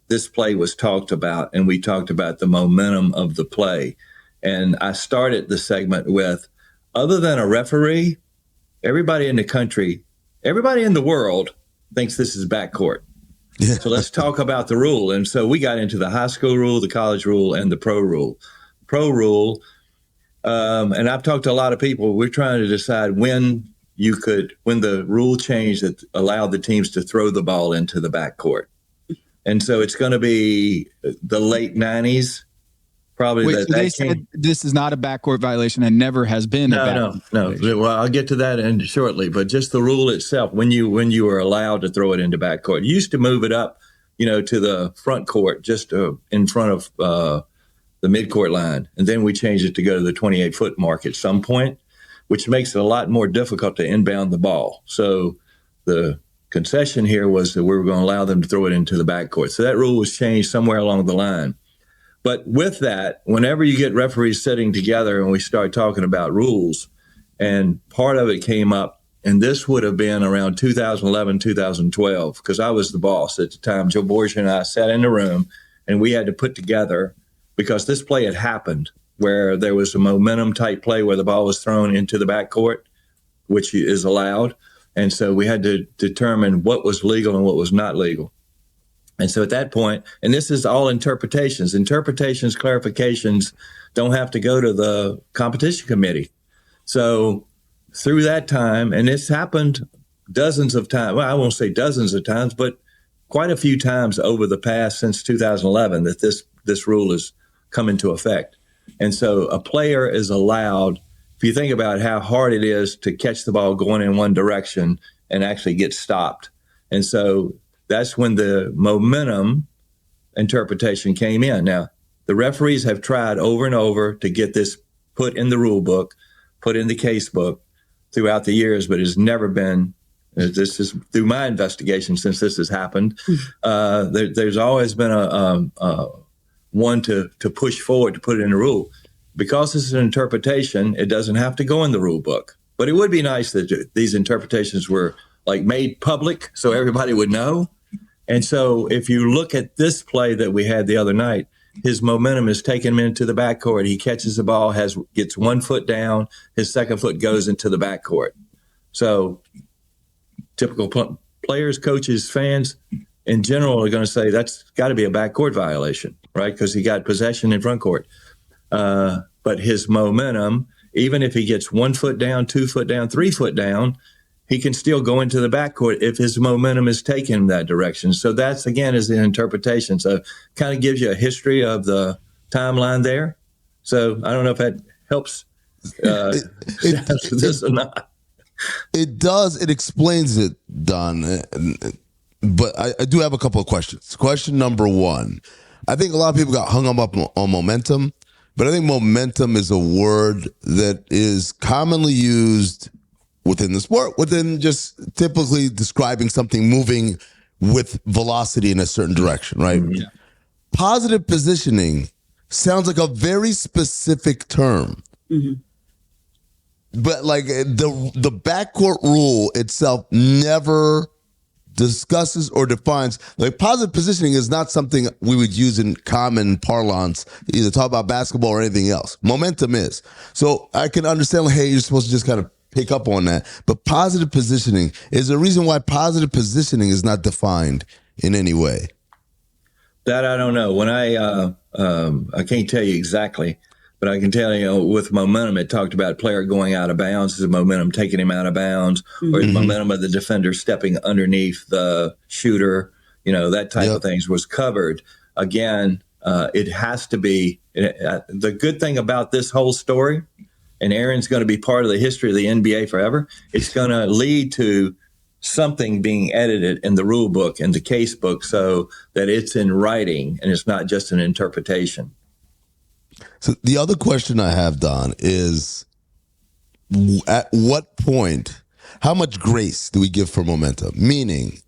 this play was talked about, and we talked about the momentum of the play. And I started the segment with, other than a referee, everybody in the country, everybody in the world thinks this is backcourt. Yeah. So let's talk about the rule. And so we got into the high school rule, the college rule, and the pro rule. Pro rule, and I've talked to a lot of people, we're trying to decide when the rule changed that allowed the teams to throw the ball into the backcourt. And so it's going to be the late 90s, probably. Wait, so they said this is not a backcourt violation and never has been a backcourt violation. Well, I'll get to that shortly. But just the rule itself, when you were allowed to throw it into backcourt, you used to move it up, to the front court, just in front of the midcourt line. And then we changed it to go to the 28-foot mark at some point, which makes it a lot more difficult to inbound the ball. So the concession here was that we were going to allow them to throw it into the backcourt. So that rule was changed somewhere along the line. But with that, whenever you get referees sitting together and we start talking about rules, and part of it came up, and this would have been around 2011, 2012, because I was the boss at the time. Joe Borgia and I sat in the room, and we had to put together, because this play had happened, where there was a momentum type play where the ball was thrown into the backcourt, which is allowed. And so we had to determine what was legal and what was not legal. And so at that point, and this is all interpretations, clarifications don't have to go to the competition committee. So through that time, and it's happened dozens of times, well, I won't say dozens of times, but quite a few times over the past since 2011 that this rule has come into effect. And so a player is allowed, if you think about how hard it is to catch the ball going in one direction and actually get stopped. And so that's when the momentum interpretation came in. Now, the referees have tried over and over to get this put in the rule book, put in the case book throughout the years, but it's never been, this is through my investigation since this has happened, there's always been a one to push forward to put it in the rule. Because this is an interpretation, it doesn't have to go in the rule book. But it would be nice that these interpretations were made public so everybody would know. And so if you look at this play that we had the other night, his momentum is taking him into the backcourt. He catches the ball, gets 1 foot down, his second foot goes into the backcourt. So typical players, coaches, fans in general are going to say that's got to be a backcourt violation, right? Because he got possession in front court. But his momentum, even if he gets 1 foot down, 2 foot down, 3 foot down, he can still go into the backcourt if his momentum is taken in that direction. So that's, again, is the interpretation. So kind of gives you a history of the timeline there. So I don't know if that helps this or not. It does. It explains it, Don. But I do have a couple of questions. Question number one. I think a lot of people got hung up on momentum, but I think momentum is a word that is commonly used within the sport, within just typically describing something moving with velocity in a certain direction, right? Yeah. Positive positioning sounds like a very specific term. Mm-hmm. But like the backcourt rule itself never discusses or defines, like positive positioning is not something we would use in common parlance, either talk about basketball or anything else. Momentum is. So I can understand, like, hey, you're supposed to just kind of pick up on that. But positive positioning is the reason why positive positioning is not defined in any way. That I don't know. When I can't tell you exactly, but I can tell you with momentum, it talked about player going out of bounds. Is the momentum taking him out of bounds, or the momentum of the defender stepping underneath the shooter? That type of things was covered. Again, it has to be the good thing about this whole story. And Erin's going to be part of the history of the NBA forever. It's going to lead to something being edited in the rule book and the case book so that it's in writing and it's not just an interpretation. So the other question I have, Don, is at what point, how much grace do we give for momentum? Meaning,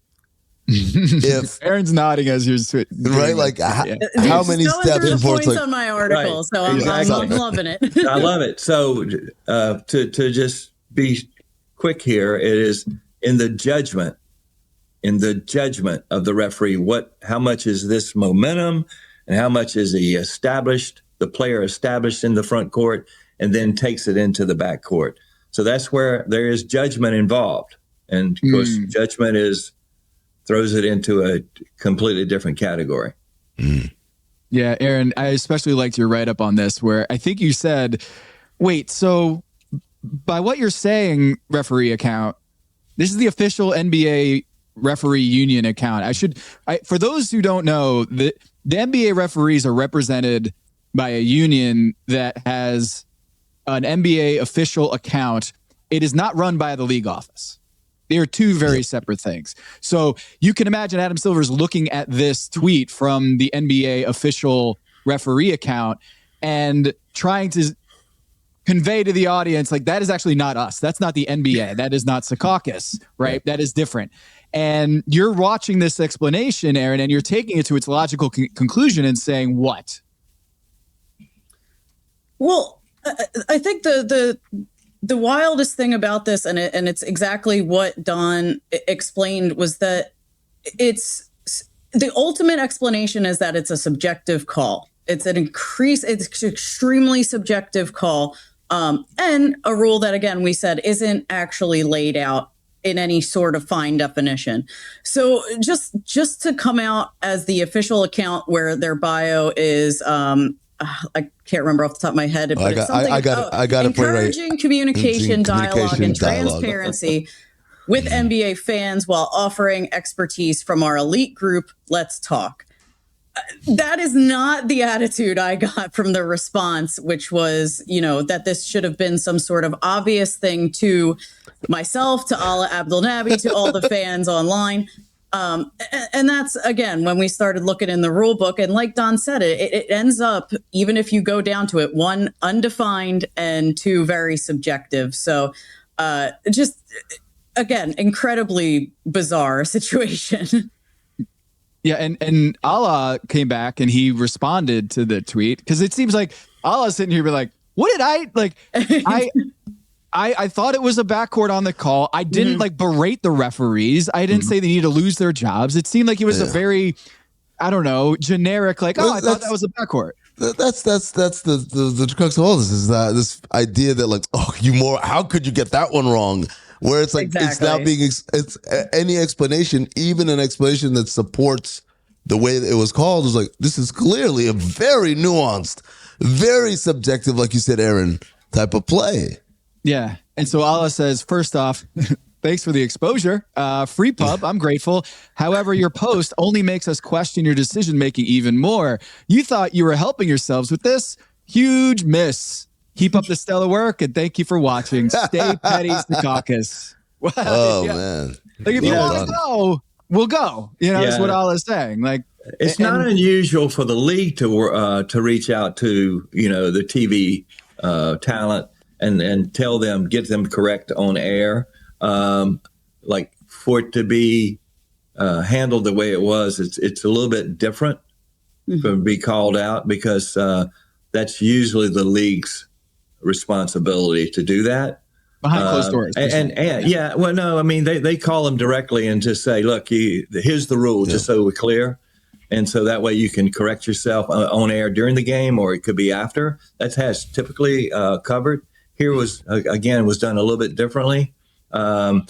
if Erin's nodding as you're right, like how many steps before it's like on my article, right, so I'm loving it. I love it. So to just be quick here, it is in the judgment of the referee. How much is this momentum, and how much is the player established in the front court, and then takes it into the back court. So that's where there is judgment involved, and of course, judgment throws it into a completely different category. Yeah, Erin, I especially liked your write-up on this, where I think you said, wait, so by what you're saying, referee account, this is the official NBA referee union account. For those who don't know, the NBA referees are represented by a union that has an NBA official account. It is not run by the league office. They are two very separate things. So you can imagine Adam Silver's looking at this tweet from the NBA official referee account and trying to convey to the audience, like, that is actually not us. That's not the NBA. That is not Secaucus, right? That is different. And you're watching this explanation, Erin, and you're taking it to its logical conclusion and saying what? Well, I think the wildest thing about this, and it's exactly what Don explained, was that it's the ultimate explanation is that it's a subjective call. It's an extremely subjective call, and a rule that, again, we said isn't actually laid out in any sort of fine definition. So just to come out as the official account where their bio is, I can't remember off the top of my head, but it's something I got it. Encouraging communication, dialogue, and transparency with NBA fans while offering expertise from our elite group. Let's talk. That is not the attitude I got from the response, which was, that this should have been some sort of obvious thing to myself, to Ala Abdelnaby, to all the fans online. And that's, again, when we started looking in the rule book, and like Don said, it ends up, even if you go down to it, 1, undefined, and 2, very subjective. So just, again, incredibly bizarre situation. Yeah, and Allah came back and he responded to the tweet, because it seems like Allah's sitting here be like, what did I thought it was a backcourt on the call. I didn't berate the referees. I didn't say they need to lose their jobs. It seemed like it was a very, I don't know, generic, like, I thought that was a backcourt. That's the crux of all this, is that this idea that, like, how could you get that one wrong? Where it's like, It's now being, it's any explanation, even an explanation that supports the way that it was called, is like, this is clearly a very nuanced, very subjective, like you said, Erin, type of play. Yeah. And so Allah says, first off, thanks for the exposure. Free pub, I'm grateful. However, your post only makes us question your decision-making even more. You thought you were helping yourselves with this? Huge miss. Keep up the stellar work, and thank you for watching. Stay petty, Secaucus. Well, man. Like, if you want to go, we'll go. That's what I was saying. Like, it's not unusual for the league to reach out to the TV talent and tell them, get them correct on air. Like for it to be handled the way it was, it's a little bit different to be called out because that's usually the league's responsibility to do that. Behind closed doors. They call them directly and just say, look, here's the rule, just so we're clear. And so that way you can correct yourself on air during the game, or it could be after. That has typically covered. Here was done a little bit differently. I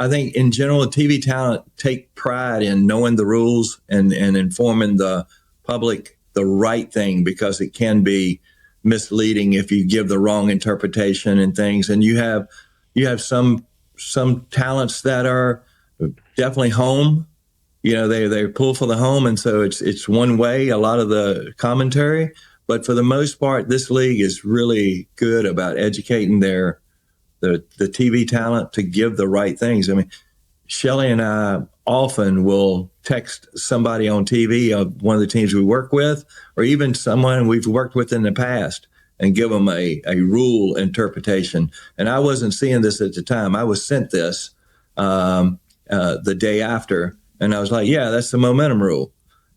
think in general, TV talent take pride in knowing the rules and informing the public the right thing, because it can be misleading if you give the wrong interpretation and things. And you have some talents that are definitely home. They pull for the home, and so it's one way, a lot of the commentary. But for the most part, this league is really good about educating the TV talent to give the right things. I mean, Shelley and I often will text somebody on TV of one of the teams we work with, or even someone we've worked with in the past, and give them a rule interpretation. And I wasn't seeing this at the time. I was sent this the day after, and I was like, yeah, that's the momentum rule.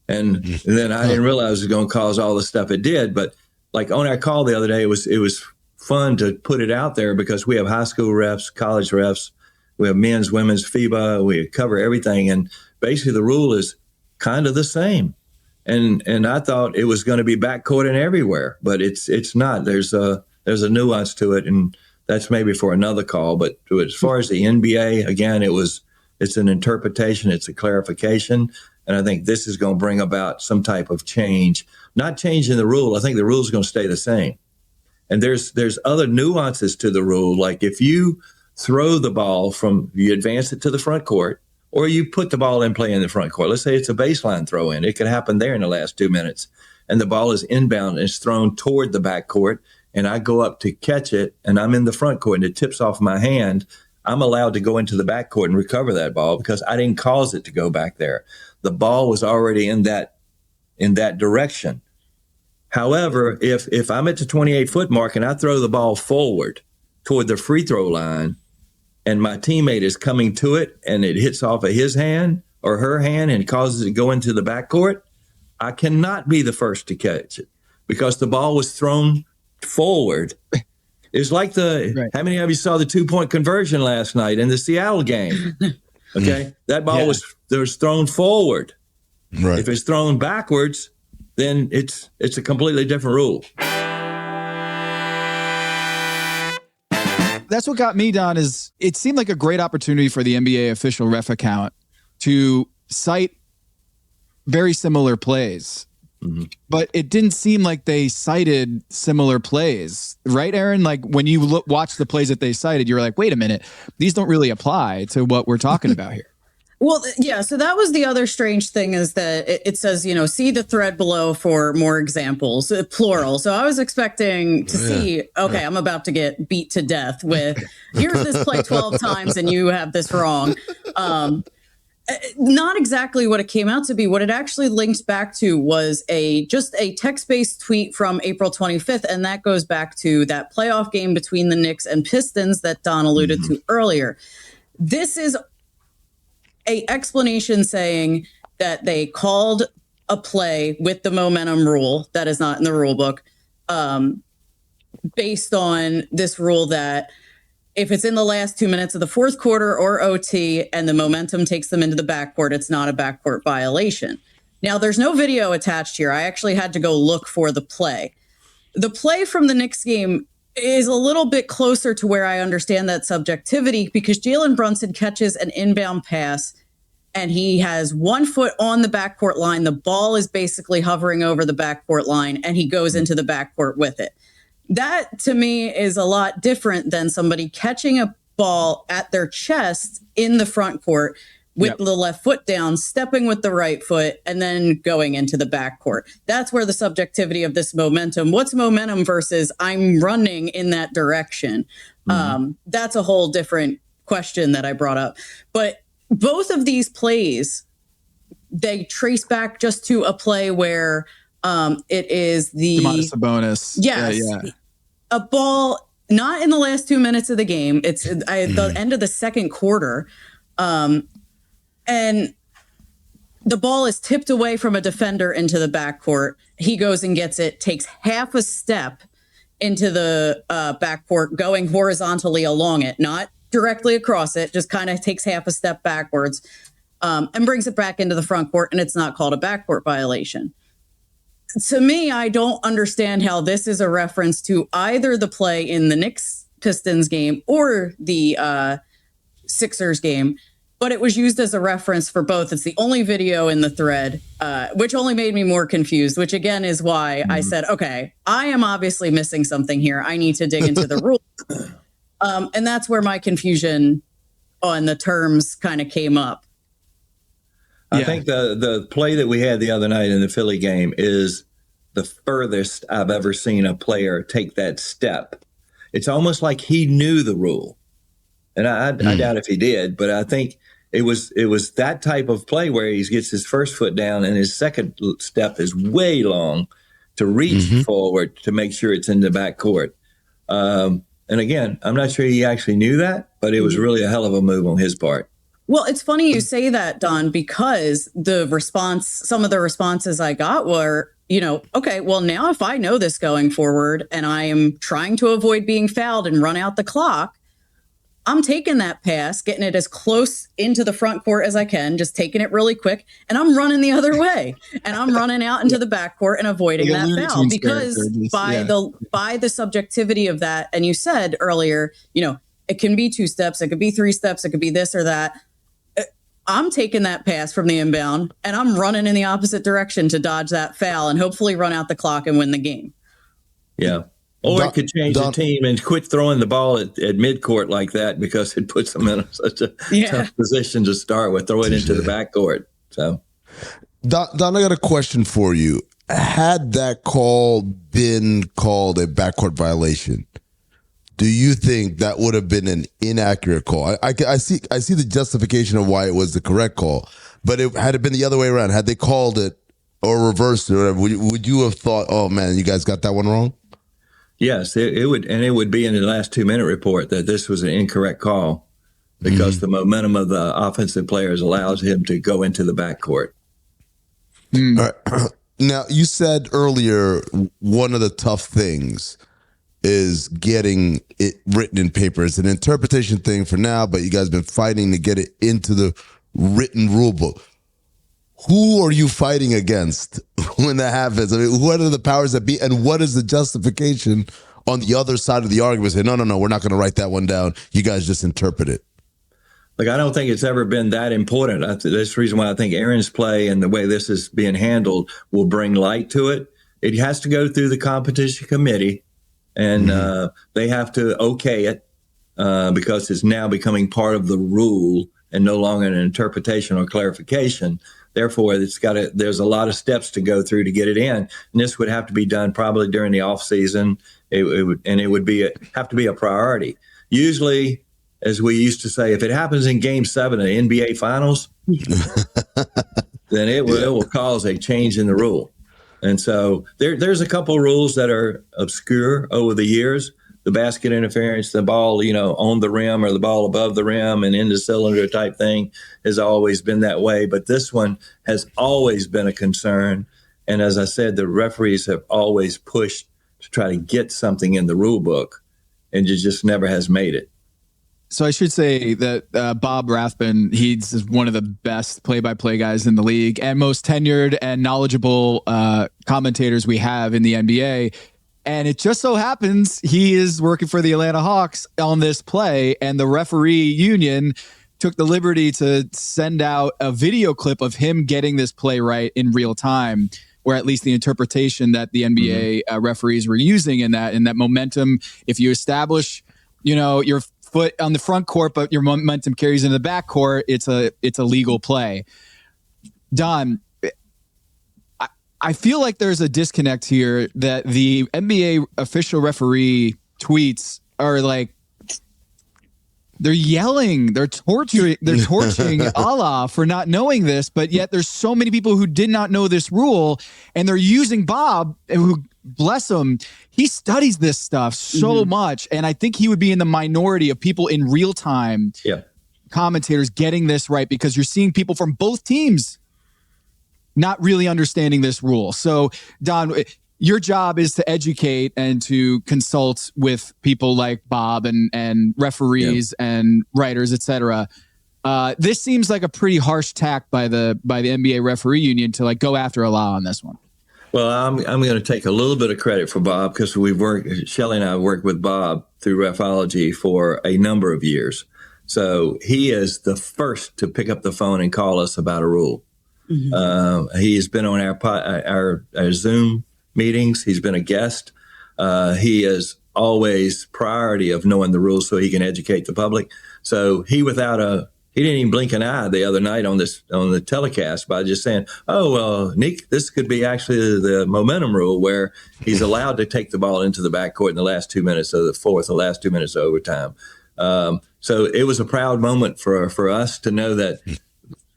And then I didn't realize it was going to cause all the stuff it did. But like on our call the other day, it was fun to put it out there, because we have high school refs, college refs, we have men's, women's, FIBA, we cover everything. And basically the rule is kind of the same. And I thought it was going to be backcourt and everywhere, but it's not. There's a nuance to it, and that's maybe for another call. But as far as the NBA, again, it's an interpretation, it's a clarification. And I think this is going to bring about some type of change, not changing the rule. I think the rule is going to stay the same. And there's other nuances to the rule. Like if you throw the ball you advance it to the front court, or you put the ball in play in the front court. Let's say it's a baseline throw in. It could happen there in the last 2 minutes. And the ball is inbound and it's thrown toward the back court. And I go up to catch it, and I'm in the front court, and it tips off my hand. I'm allowed to go into the back court and recover that ball, because I didn't cause it to go back there. The ball was already in that direction. However, if I'm at the 28-foot mark and I throw the ball forward toward the free throw line, and my teammate is coming to it and it hits off of his hand or her hand and causes it to go into the backcourt, I cannot be the first to catch it, because the ball was thrown forward. It's like how many of you saw the 2-point conversion last night in the Seattle game? Okay. That ball was thrown forward. Right. If it's thrown backwards, then it's a completely different rule. That's what got me, Don, is it seemed like a great opportunity for the NBA official ref account to cite very similar plays. Mm-hmm. But it didn't seem like they cited similar plays, right, Erin? Like when you watch the plays that they cited, you're like, wait a minute, these don't really apply to what we're talking about here. Well, yeah. So that was the other strange thing, is that it says, see the thread below for more examples, plural. So I was expecting to see, okay, I'm about to get beat to death with, here's this play 12 times and you have this wrong. Not exactly what it came out to be. What it actually linked back to was just a text-based tweet from April 25th. And that goes back to that playoff game between the Knicks and Pistons that Don alluded to earlier. This is a explanation saying that they called a play with the momentum rule that is not in the rule book, based on this rule that if it's in the last 2 minutes of the fourth quarter or OT and the momentum takes them into the backcourt, it's not a backcourt violation. Now, there's no video attached here. I actually had to go look for the play. The play from the Knicks game is a little bit closer to where I understand that subjectivity, because Jalen Brunson catches an inbound pass and he has 1 foot on the backcourt line. The ball is basically hovering over the backcourt line, and he goes into the backcourt with it. That to me is a lot different than somebody catching a ball at their chest in the front court, with the left foot down, stepping with the right foot, and then going into the backcourt. That's where the subjectivity of this momentum, what's momentum versus I'm running in that direction? That's a whole different question that I brought up. But both of these plays, they trace back just to a play where it is the Domantas Sabonis. Yes. A ball, not in the last 2 minutes of the game. It's the end of the second quarter. And the ball is tipped away from a defender into the backcourt. He goes and gets it, takes half a step into the backcourt, going horizontally along it, not directly across it, just kind of takes half a step backwards, and brings it back into the front court, and it's not called a backcourt violation. To me, I don't understand how this is a reference to either the play in the Knicks-Pistons game or the Sixers game, but it was used as a reference for both. It's the only video in the thread, which only made me more confused, which again is why I said, okay, I am obviously missing something here. I need to dig into the rules. And that's where my confusion on the terms kind of came up. I think the play that we had the other night in the Philly game is the furthest I've ever seen a player take that step. It's almost like he knew the rule. And I doubt if he did, but I think it was that type of play where he gets his first foot down and his second step is way long to reach forward to make sure it's in the backcourt. And again, I'm not sure he actually knew that, but it was really a hell of a move on his part. Well, it's funny you say that, Don, because some of the responses I got were, okay, well, now if I know this going forward and I am trying to avoid being fouled and run out the clock, I'm taking that pass, getting it as close into the front court as I can, just taking it really quick, and I'm running the other way. And I'm running out into the backcourt and avoiding that foul because by the subjectivity of that, and you said earlier, it can be 2 steps, it could be 3 steps, it could be this or that. I'm taking that pass from the inbound, and I'm running in the opposite direction to dodge that foul and hopefully run out the clock and win the game. Yeah. Or it could change the team and quit throwing the ball at midcourt like that because it puts them in such a tough position to start with. Throw it into the backcourt. So, Don, I got a question for you. Had that call been called a backcourt violation, do you think that would have been an inaccurate call? I see the justification of why it was the correct call, but had it been the other way around, had they called it or reversed it or whatever, would you have thought, oh man, you guys got that one wrong? Yes, it would, and it would be in the last 2-minute report that this was an incorrect call because the momentum of the offensive players allows him to go into the backcourt. All right. Now, you said earlier one of the tough things is getting it written in paper. It's an interpretation thing for now, but you guys have been fighting to get it into the written rule book. Who are you fighting against when that happens? I mean, what are the powers that be, and what is the justification on the other side of the argument? Say, no, we're not going to write that one down. You guys just interpret it. Like, I don't think it's ever been that important. That's the reason why I think Erin's play and the way this is being handled will bring light to it. It has to go through the competition committee, and they have to okay it because it's now becoming part of the rule and no longer an interpretation or clarification. Therefore, there's a lot of steps to go through to get it in. And this would have to be done probably during the off season. It would have to be a priority. Usually, as we used to say, if it happens in Game 7 of the NBA Finals, then it will cause a change in the rule. And so there's a couple of rules that are obscure over the years. The basket interference, the ball, on the rim or the ball above the rim and in the cylinder type thing has always been that way. But this one has always been a concern. And as I said, the referees have always pushed to try to get something in the rule book, and it just never has made it. So I should say that Bob Rathbun, he's one of the best play-by-play guys in the league and most tenured and knowledgeable commentators we have in the NBA. And it just so happens he is working for the Atlanta Hawks on this play, and the referee union took the liberty to send out a video clip of him getting this play right in real time, where at least the interpretation that the NBA referees were using in that momentum, if you establish, your foot on the front court, but your momentum carries into the back court, it's a legal play. Don, I feel like there's a disconnect here that the NBA official referee tweets are like, they're yelling, they're torching Allah for not knowing this, but yet there's so many people who did not know this rule, and they're using Bob, who, bless him, he studies this stuff so much, and I think he would be in the minority of people in real time, commentators getting this right, because you're seeing people from both teams not really understanding this rule. So, Don, your job is to educate and to consult with people like Bob and referees and writers, etc. This seems like a pretty harsh tack by the NBA referee union to like go after Allah on this one. Well, I'm going to take a little bit of credit for Bob, because Shelley and I worked with Bob through Refology for a number of years. So he is the first to pick up the phone and call us about a rule. He has been on our Zoom meetings. He's been a guest. He is always priority of knowing the rules so he can educate the public. So he didn't even blink an eye the other night on the telecast by just saying, "Oh, well, Nick, this could be actually the momentum rule, where he's allowed to take the ball into the backcourt in the last 2 minutes of the fourth, the last 2 minutes of overtime." So it was a proud moment for us to know that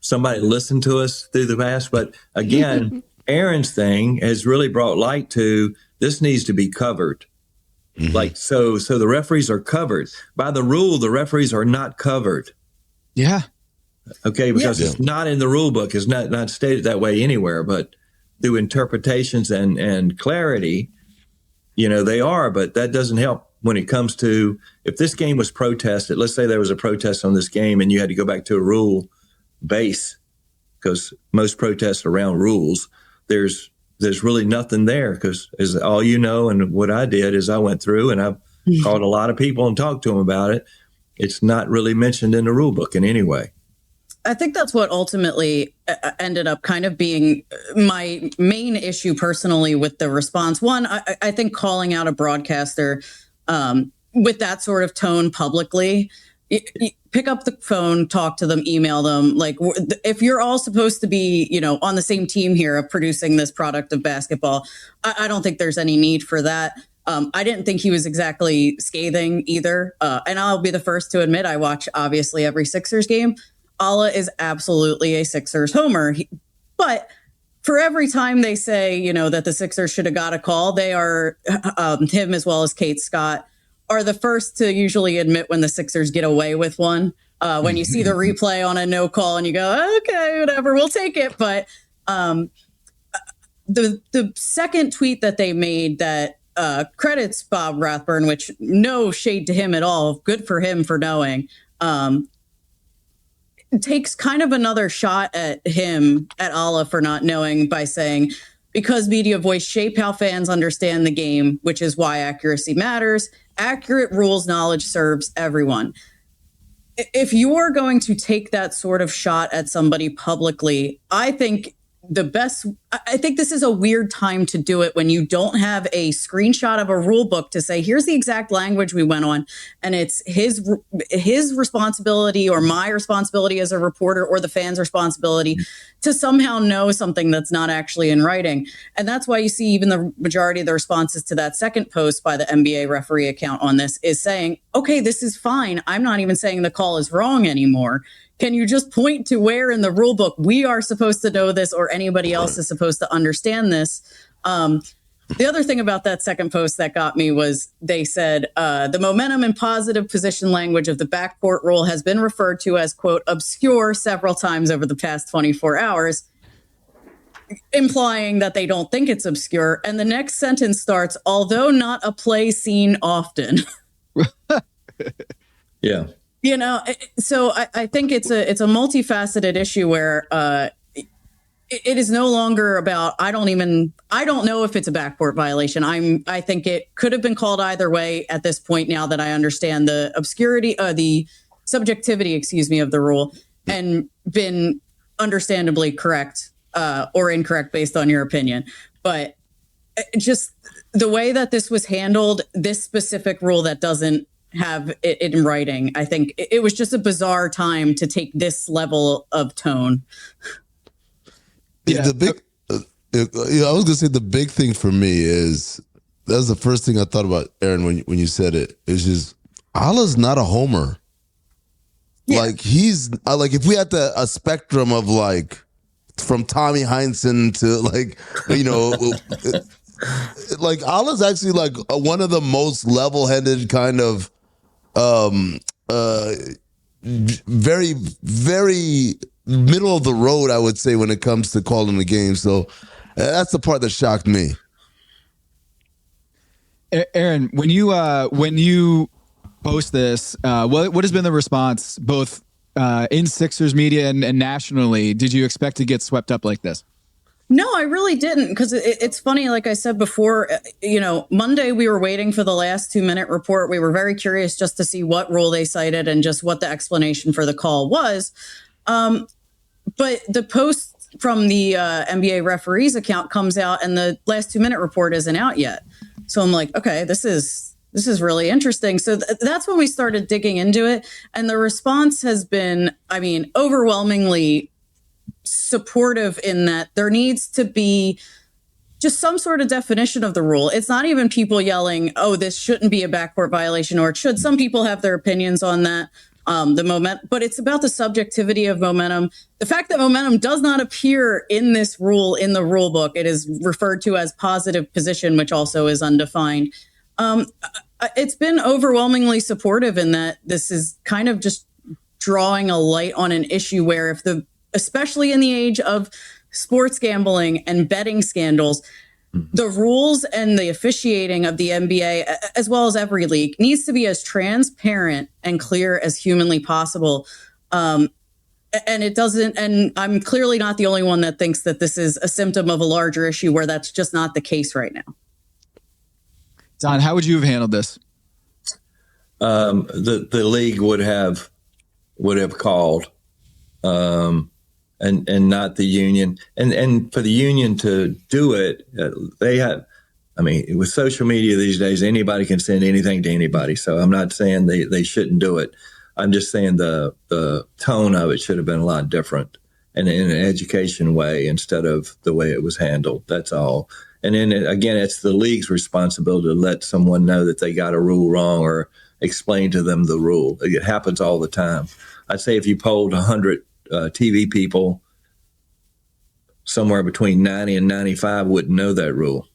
somebody listened to us through the past. But again, Erin's thing has really brought light to this needs to be covered. Like, so the referees are covered. By the rule, the referees are not covered. Yeah. Okay, because it's not in the rule book. It's not stated that way anywhere, but through interpretations and clarity, they are, but that doesn't help when it comes to, if this game was protested, let's say there was a protest on this game and you had to go back to a rule base, because most protests around rules, there's really nothing there, because as all you know, and what I did is I went through and I've called a lot of people and talked to them about it. It's not really mentioned in the rule book in any way. I think that's what ultimately ended up kind of being my main issue personally with the response. One, I think calling out a broadcaster with that sort of tone publicly, pick up the phone, talk to them, email them. Like, if you're all supposed to be, on the same team here of producing this product of basketball, I don't think there's any need for that. I didn't think he was exactly scathing either. And I'll be the first to admit, I watch obviously every Sixers game. Allah is absolutely a Sixers homer. But for every time they say, that the Sixers should have got a call, they are, him as well as Kate Scott, are the first to usually admit when the Sixers get away with one. When you see the replay on a no call and you go, okay, whatever, we'll take it. But the second tweet that they made that credits Bob Rathburn, which no shade to him at all, good for him for knowing, takes kind of another shot at him, at Allah, for not knowing, by saying, because media voice shape how fans understand the game, which is why accuracy matters. Accurate rules knowledge serves everyone. If you're going to take that sort of shot at somebody publicly, I think this is a weird time to do it when you don't have a screenshot of a rule book to say, here's the exact language we went on. And it's his responsibility, or my responsibility as a reporter, or the fan's responsibility to somehow know something that's not actually in writing. And that's why you see even the majority of the responses to that second post by the NBA referee account on this is saying, okay, this is fine. I'm not even saying the call is wrong anymore. Can you just point to where in the rule book we are supposed to know this, or anybody else is supposed to understand this? The other thing about that second post that got me was they said, the momentum and positive position language of the backcourt rule has been referred to as, quote, obscure several times over the past 24 hours, implying that they don't think it's obscure. And the next sentence starts, although not a play seen often. Yeah. So I think it's a multifaceted issue where it is no longer about, I don't know if it's a backcourt violation. I think it could have been called either way at this point, now that I understand the the subjectivity, of the rule, and been understandably correct or incorrect based on your opinion. But just the way that this was handled, this specific rule that doesn't have it in writing. I think it was just a bizarre time to take this level of tone. Yeah, I was gonna say the big thing for me is that was the first thing I thought about, Erin, when you said it. Is just Allah's not a homer. Yeah. Like he's like if we had a spectrum of like from Tommy Heinsohn to like like Allah's actually like one of the most level-headed kind of very, very middle of the road, I would say, when it comes to calling the game. So that's the part that shocked me. Erin, when you post this, what has been the response both in Sixers media and nationally? Did you expect to get swept up like this? No, I really didn't, because it's funny. Like I said before, Monday we were waiting for the last 2-minute report. We were very curious just to see what rule they cited and just what the explanation for the call was. But the post from the NBA referees account comes out, and the last 2-minute report isn't out yet. So I'm like, okay, this is really interesting. So that's when we started digging into it, and the response has been, overwhelmingly supportive in that there needs to be just some sort of definition of the rule. It's not even people yelling, oh, this shouldn't be a backcourt violation, or it should. Some people have their opinions on that, the moment, but it's about the subjectivity of momentum. The fact that momentum does not appear in this rule, in the rule book, it is referred to as positive position, which also is undefined. It's been overwhelmingly supportive in that this is kind of just drawing a light on an issue where especially in the age of sports gambling and betting scandals, the rules and the officiating of the NBA, as well as every league, needs to be as transparent and clear as humanly possible. And it doesn't, and I'm clearly not the only one that thinks that this is a symptom of a larger issue where that's just not the case right now. Don, how would you have handled this? The league would have called, and not the union. And for the union to do it, they have, with social media these days, anybody can send anything to anybody. So I'm not saying they shouldn't do it. I'm just saying the tone of it should have been a lot different and in an education way instead of the way it was handled. That's all. And then again, it's the league's responsibility to let someone know that they got a rule wrong or explain to them the rule. It happens all the time. I'd say if you polled 100 TV people, somewhere between 90 and 95 wouldn't know that rule.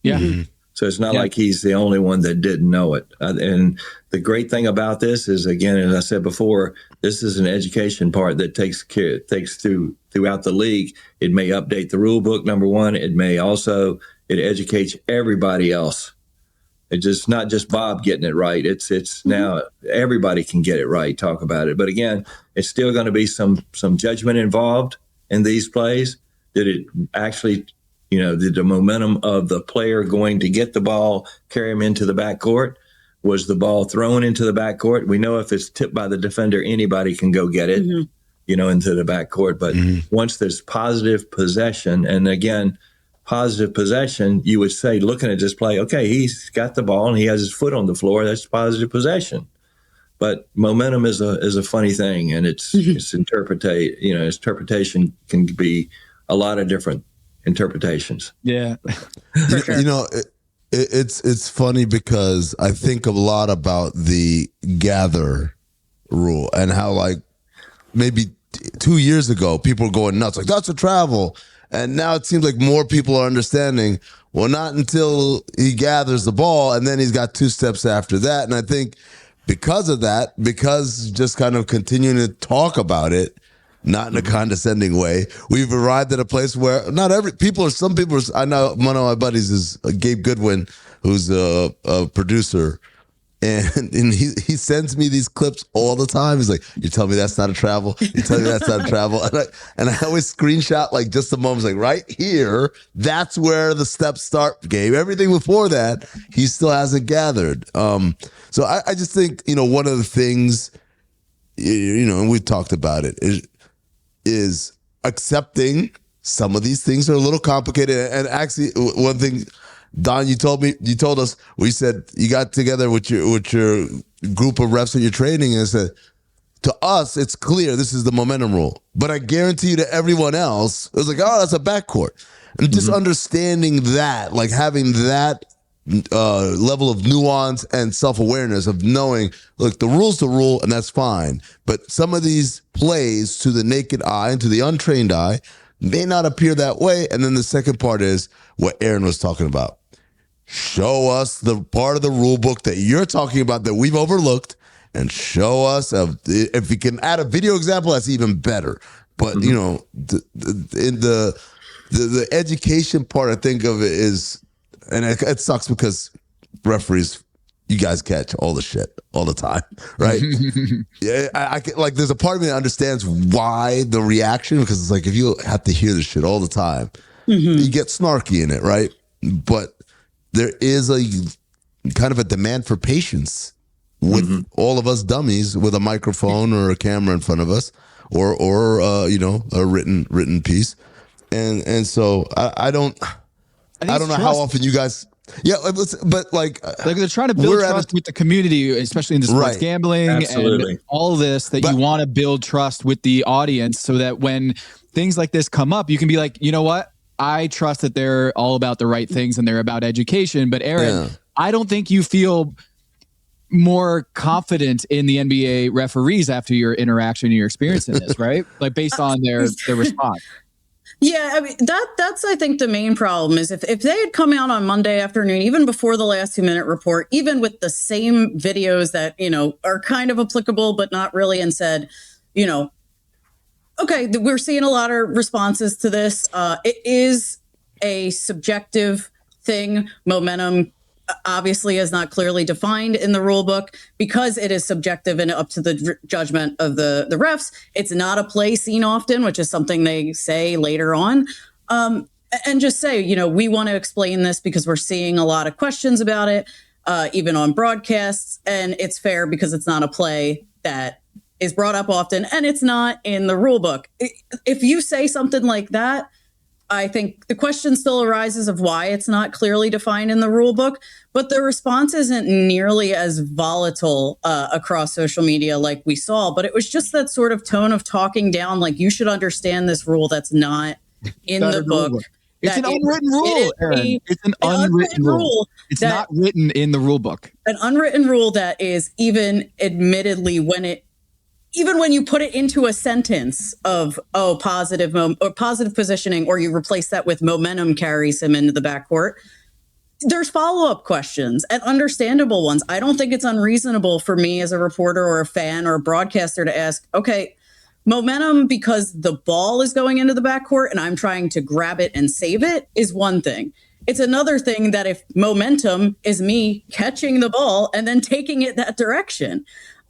Yeah. Mm-hmm. So it's not like he's the only one that didn't know it. And the great thing about this is, again, as I said before, this is an education part that takes throughout the league. It may update the rule book, number one. It may also, it educates everybody else. It's just not just Bob getting it right. It's now everybody can get it right, talk about it. But again, it's still going to be some judgment involved in these plays. Did it actually, did the momentum of the player going to get the ball carry him into the backcourt? Was the ball thrown into the backcourt? We know if it's tipped by the defender, anybody can go get it, into the backcourt. But once there's positive possession, and again, positive possession, you would say, looking at this play, okay, he's got the ball and he has his foot on the floor. That's positive possession. But momentum is a funny thing, and it's interpretation can be a lot of different interpretations. Yeah, it's funny because I think a lot about the gather rule and how like maybe 2 years ago people were going nuts like that's a travel. And now it seems like more people are understanding, well, not until he gathers the ball, and then he's got 2 steps after that. And I think because of that, because just kind of continuing to talk about it, not in a condescending way, we've arrived at a place where some people, I know one of my buddies is Gabe Goodwin, who's a producer. And he sends me these clips all the time. He's like, you tell me that's not a travel? You tell me that's not a travel? And I always screenshot like just the moments, like right here, that's where the steps start, Gabe. Everything before that, he still hasn't gathered. So I just think, one of the things, and we've talked about it, is accepting some of these things are a little complicated. And actually, one thing Don, you told us, we said you got together with your group of refs that you're training and said, to us, it's clear this is the momentum rule. But I guarantee you to everyone else, it was like, oh, that's a backcourt. And just understanding that, like having that level of nuance and self-awareness of knowing, look, the rule's the rule and that's fine. But some of these plays to the naked eye and to the untrained eye may not appear that way. And then the second part is what Erin was talking about. Show us the part of the rule book that you're talking about that we've overlooked, and show us if you can add a video example, that's even better. But you know, the education part, I think of it is, and it sucks because referees, you guys catch all the shit all the time, right? Yeah, I like. There's a part of me that understands why the reaction, because it's like if you have to hear this shit all the time, you get snarky in it, right? But there is a kind of a demand for patience with all of us dummies with a microphone or a camera in front of us, or you know, a written piece, and so I don't know how often you guys. Yeah, but like they're trying to build trust with the community, especially in the sports gambling and all this, that you want to build trust with the audience so that when things like this come up, you can be like, you know what? I trust that they're all about the right things and they're about education. But Erin, I don't think you feel more confident in the NBA referees after your interaction and your experience in this, right? Like based on their response. Yeah, I mean, that's I think the main problem is if they had come out on Monday afternoon, even before the last 2-minute report, even with the same videos that, you know, are kind of applicable, but not really, and said, you know, okay, we're seeing a lot of responses to this. It is a subjective thing. Momentum obviously is not clearly defined in the rule book because it is subjective and up to the judgment of the refs. It's not a play seen often, which is something they say later on. And just say, you know, we want to explain this because we're seeing a lot of questions about it, even on broadcasts. And it's fair because it's not a play that is brought up often and it's not in the rule book. If you say something like that, I think the question still arises of why it's not clearly defined in the rule book, but the response isn't nearly as volatile across social media like we saw. But it was just that sort of tone of talking down, like you should understand this rule that's not in the book. It's an unwritten rule, Erin. It's an unwritten rule. It's not written in the rule book. An unwritten rule that is even admittedly even when you put it into a sentence of, positive or positive positioning, or you replace that with momentum carries him into the backcourt, there's follow-up questions and understandable ones. I don't think it's unreasonable for me as a reporter or a fan or a broadcaster to ask, okay, momentum because the ball is going into the backcourt and I'm trying to grab it and save it is one thing. It's another thing that if momentum is me catching the ball and then taking it that direction.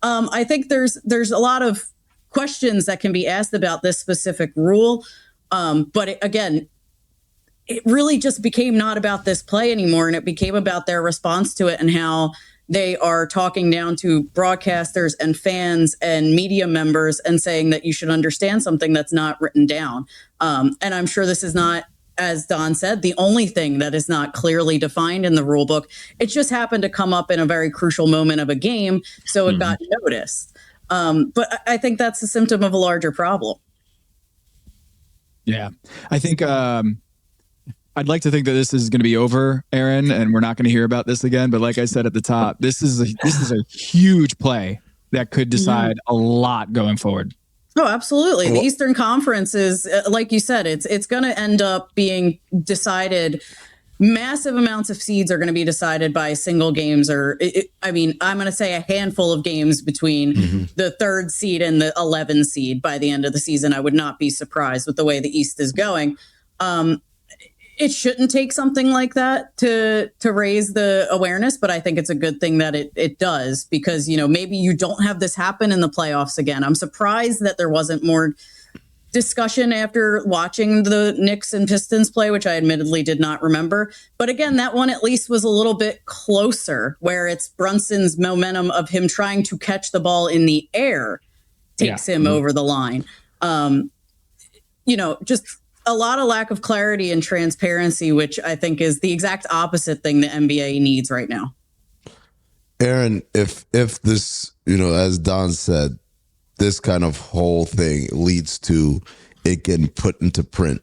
I think there's a lot of questions that can be asked about this specific rule. But it really just became not about this play anymore. And it became about their response to it and how they are talking down to broadcasters and fans and media members and saying that you should understand something that's not written down. And I'm sure this is not, as Don said, the only thing that is not clearly defined in the rule book. It just happened to come up in a very crucial moment of a game, so it got noticed. But I think that's a symptom of a larger problem. Yeah, I think I'd like to think that this is going to be over, Erin, and we're not going to hear about this again. But like I said at the top, this is a huge play that could decide a lot going forward. Oh, absolutely. The Eastern Conference is, like you said, it's going to end up being decided. Massive amounts of seeds are going to be decided by single games, or I'm going to say a handful of games between the 3rd seed and the 11 seed by the end of the season. I would not be surprised with the way the East is going. It shouldn't take something like that to raise the awareness, but I think it's a good thing that it does because, you know, maybe you don't have this happen in the playoffs again. I'm surprised that there wasn't more discussion after watching the Knicks and Pistons play, which I admittedly did not remember. But again, that one at least was a little bit closer where it's Brunson's momentum of him trying to catch the ball in the air takes him over the line. You know, just a lot of lack of clarity and transparency, which I think is the exact opposite thing the NBA needs right now. Erin, if this, as Don said, this kind of whole thing leads to it getting put into print,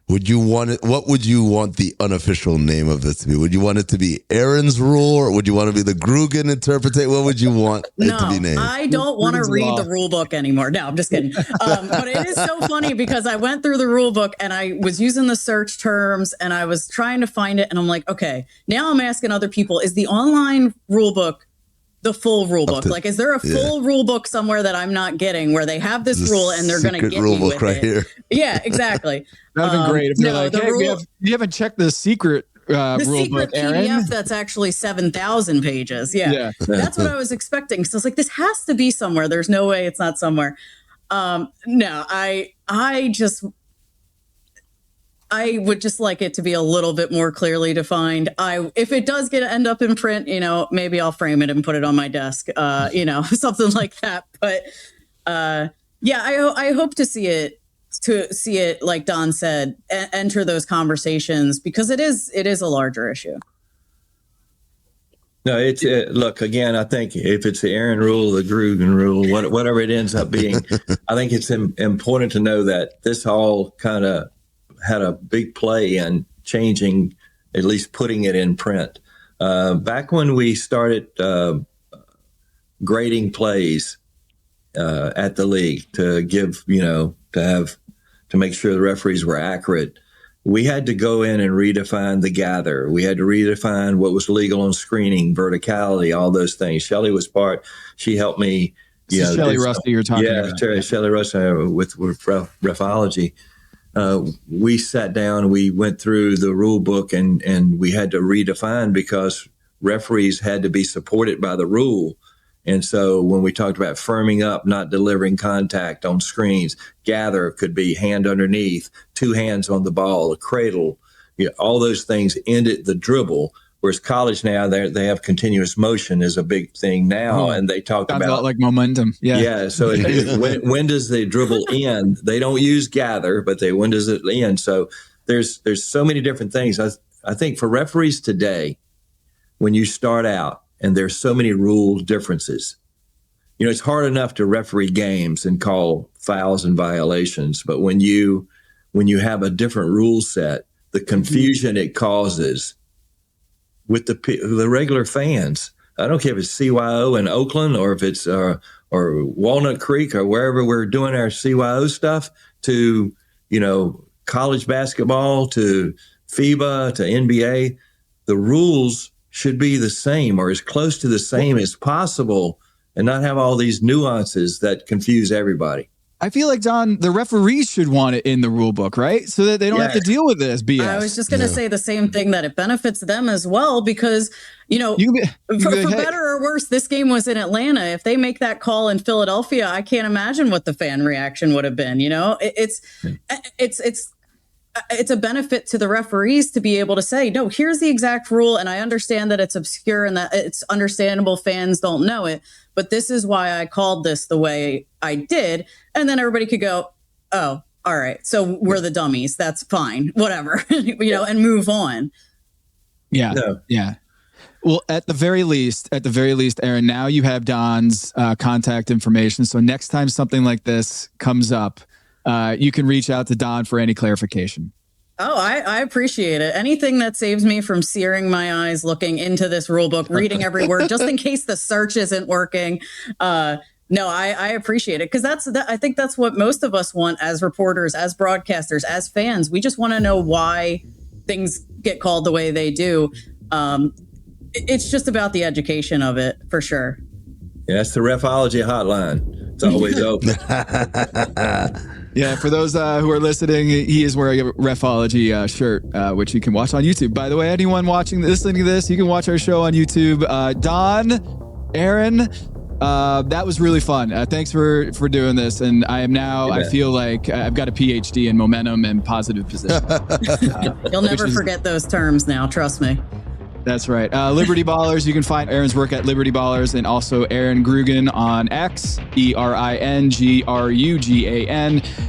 would you want it? What would you want the unofficial name of it to be? Would you want it to be Erin's Rule, or would you want to be the Grugan interpretation? What would you want it to be named? I don't want to read the rule book anymore. No, I'm just kidding. But it is so funny because I went through the rule book and I was using the search terms and I was trying to find it. And I'm like, okay, now I'm asking other people, is the online rule book the full rule book? Like, is there a full rule book somewhere that I'm not getting where they have this rule and they're going to get me with it? Here. Yeah, exactly. That'd be great if they're like, hey, you haven't checked the secret rule book, Erin. PDF that's actually 7,000 pages. Yeah. That's what I was expecting. So I was like, this has to be somewhere. There's no way it's not somewhere. No, I would just like it to be a little bit more clearly defined. If it does end up in print, maybe I'll frame it and put it on my desk, something like that. But I hope to see it, like Don said, enter those conversations because it is a larger issue. No, it's look, again, I think if it's the Erin rule, the Grugan rule, whatever it ends up being, I think it's important to know that this all kind of had a big play in changing, at least putting it in print. Back when we started grading plays at the league to give, to make sure the referees were accurate, we had to go in and redefine the gather. We had to redefine what was legal on screening, verticality, all those things. Shelley was she helped me. Shelley Rusty you're talking about. Yeah, Shelley Rusty with refology. We sat down, we went through the rule book and we had to redefine because referees had to be supported by the rule. And so when we talked about firming up, not delivering contact on screens, gather could be hand underneath, 2 hands on the ball, a cradle, all those things ended the dribble. Whereas college now, they have continuous motion is a big thing now, and they talk about like momentum. Yeah. So when does the dribble end? They don't use gather, but when does it end? So there's so many different things. I think for referees today, when you start out and there's so many rule differences, it's hard enough to referee games and call fouls and violations, but when you have a different rule set, the confusion it causes with the regular fans. I don't care if it's CYO in Oakland or if it's or Walnut Creek or wherever we're doing our CYO stuff, to college basketball, to FIBA, to NBA. The rules should be the same or as close to the same as possible, and not have all these nuances that confuse everybody. I feel like, Don, the referees should want it in the rule book, right? So that they don't have to deal with this BS. I was just going to say the same thing, that it benefits them as well because, for better or worse, this game was in Atlanta. If they make that call in Philadelphia, I can't imagine what the fan reaction would have been. It's a benefit to the referees to be able to say, no, here's the exact rule. And I understand that it's obscure and that it's understandable fans don't know it, but this is why I called this the way I did. And then everybody could go, oh, all right, so we're the dummies. That's fine. Whatever, and move on. Yeah. No. Yeah. Well, at the very least, Erin, now you have Don's contact information. So next time something like this comes up, you can reach out to Don for any clarification. Oh, I appreciate it. Anything that saves me from searing my eyes looking into this rule book, reading every word, just in case the search isn't working. No, I appreciate it because I think that's what most of us want as reporters, as broadcasters, as fans. We just want to know why things get called the way they do. It's just about the education of it, for sure. Yeah, that's the refology hotline. It's always open. Yeah, for those who are listening, he is wearing a Refology shirt, which you can watch on YouTube. By the way, anyone listening to this, you can watch our show on YouTube. Don, Erin, that was really fun. Thanks for doing this. And I am now, I feel like I've got a PhD in momentum and positive position. You'll never forget those terms now, trust me. That's right. Liberty Ballers. You can find Erin's work at Liberty Ballers and also Erin Grugan on X, ErinGrugan.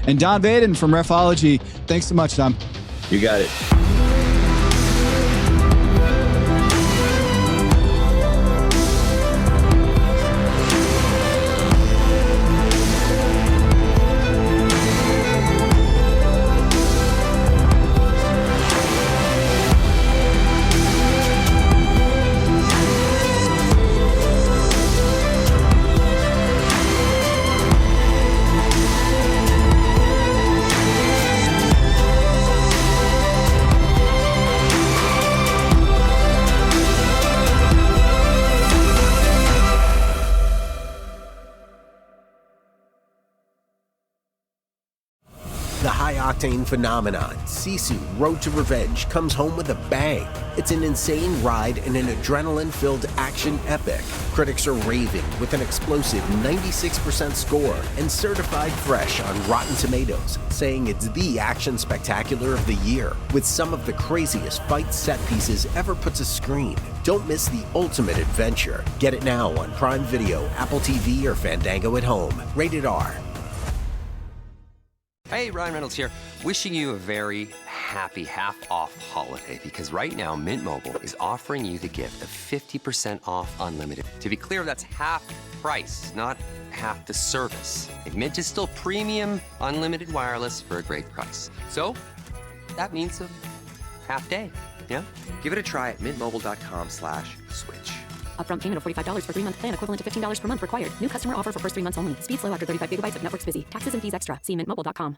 And Don Vaden from Refology. Thanks so much, Don. You got it. The high-octane phenomenon, Sisu Road to Revenge, comes home with a bang. It's an insane ride and an adrenaline-filled action epic. Critics are raving with an explosive 96% score and certified fresh on Rotten Tomatoes, saying it's the action spectacular of the year, with some of the craziest fight set pieces ever put to screen. Don't miss the ultimate adventure. Get it now on Prime Video, Apple TV, or Fandango at Home. Rated R. Hey, Ryan Reynolds here, wishing you a very happy half-off holiday, because right now Mint Mobile is offering you the gift of 50% off unlimited. To be clear, that's half price, not half the service. And Mint is still premium unlimited wireless for a great price. So that means a half day, yeah? Give it a try at mintmobile.com/switch. Upfront payment of $45 for 3-month plan, equivalent to $15 per month required. New customer offer for first 3 months only. Speeds slow after 35 gigabytes if network's busy. Taxes and fees extra. See mintmobile.com.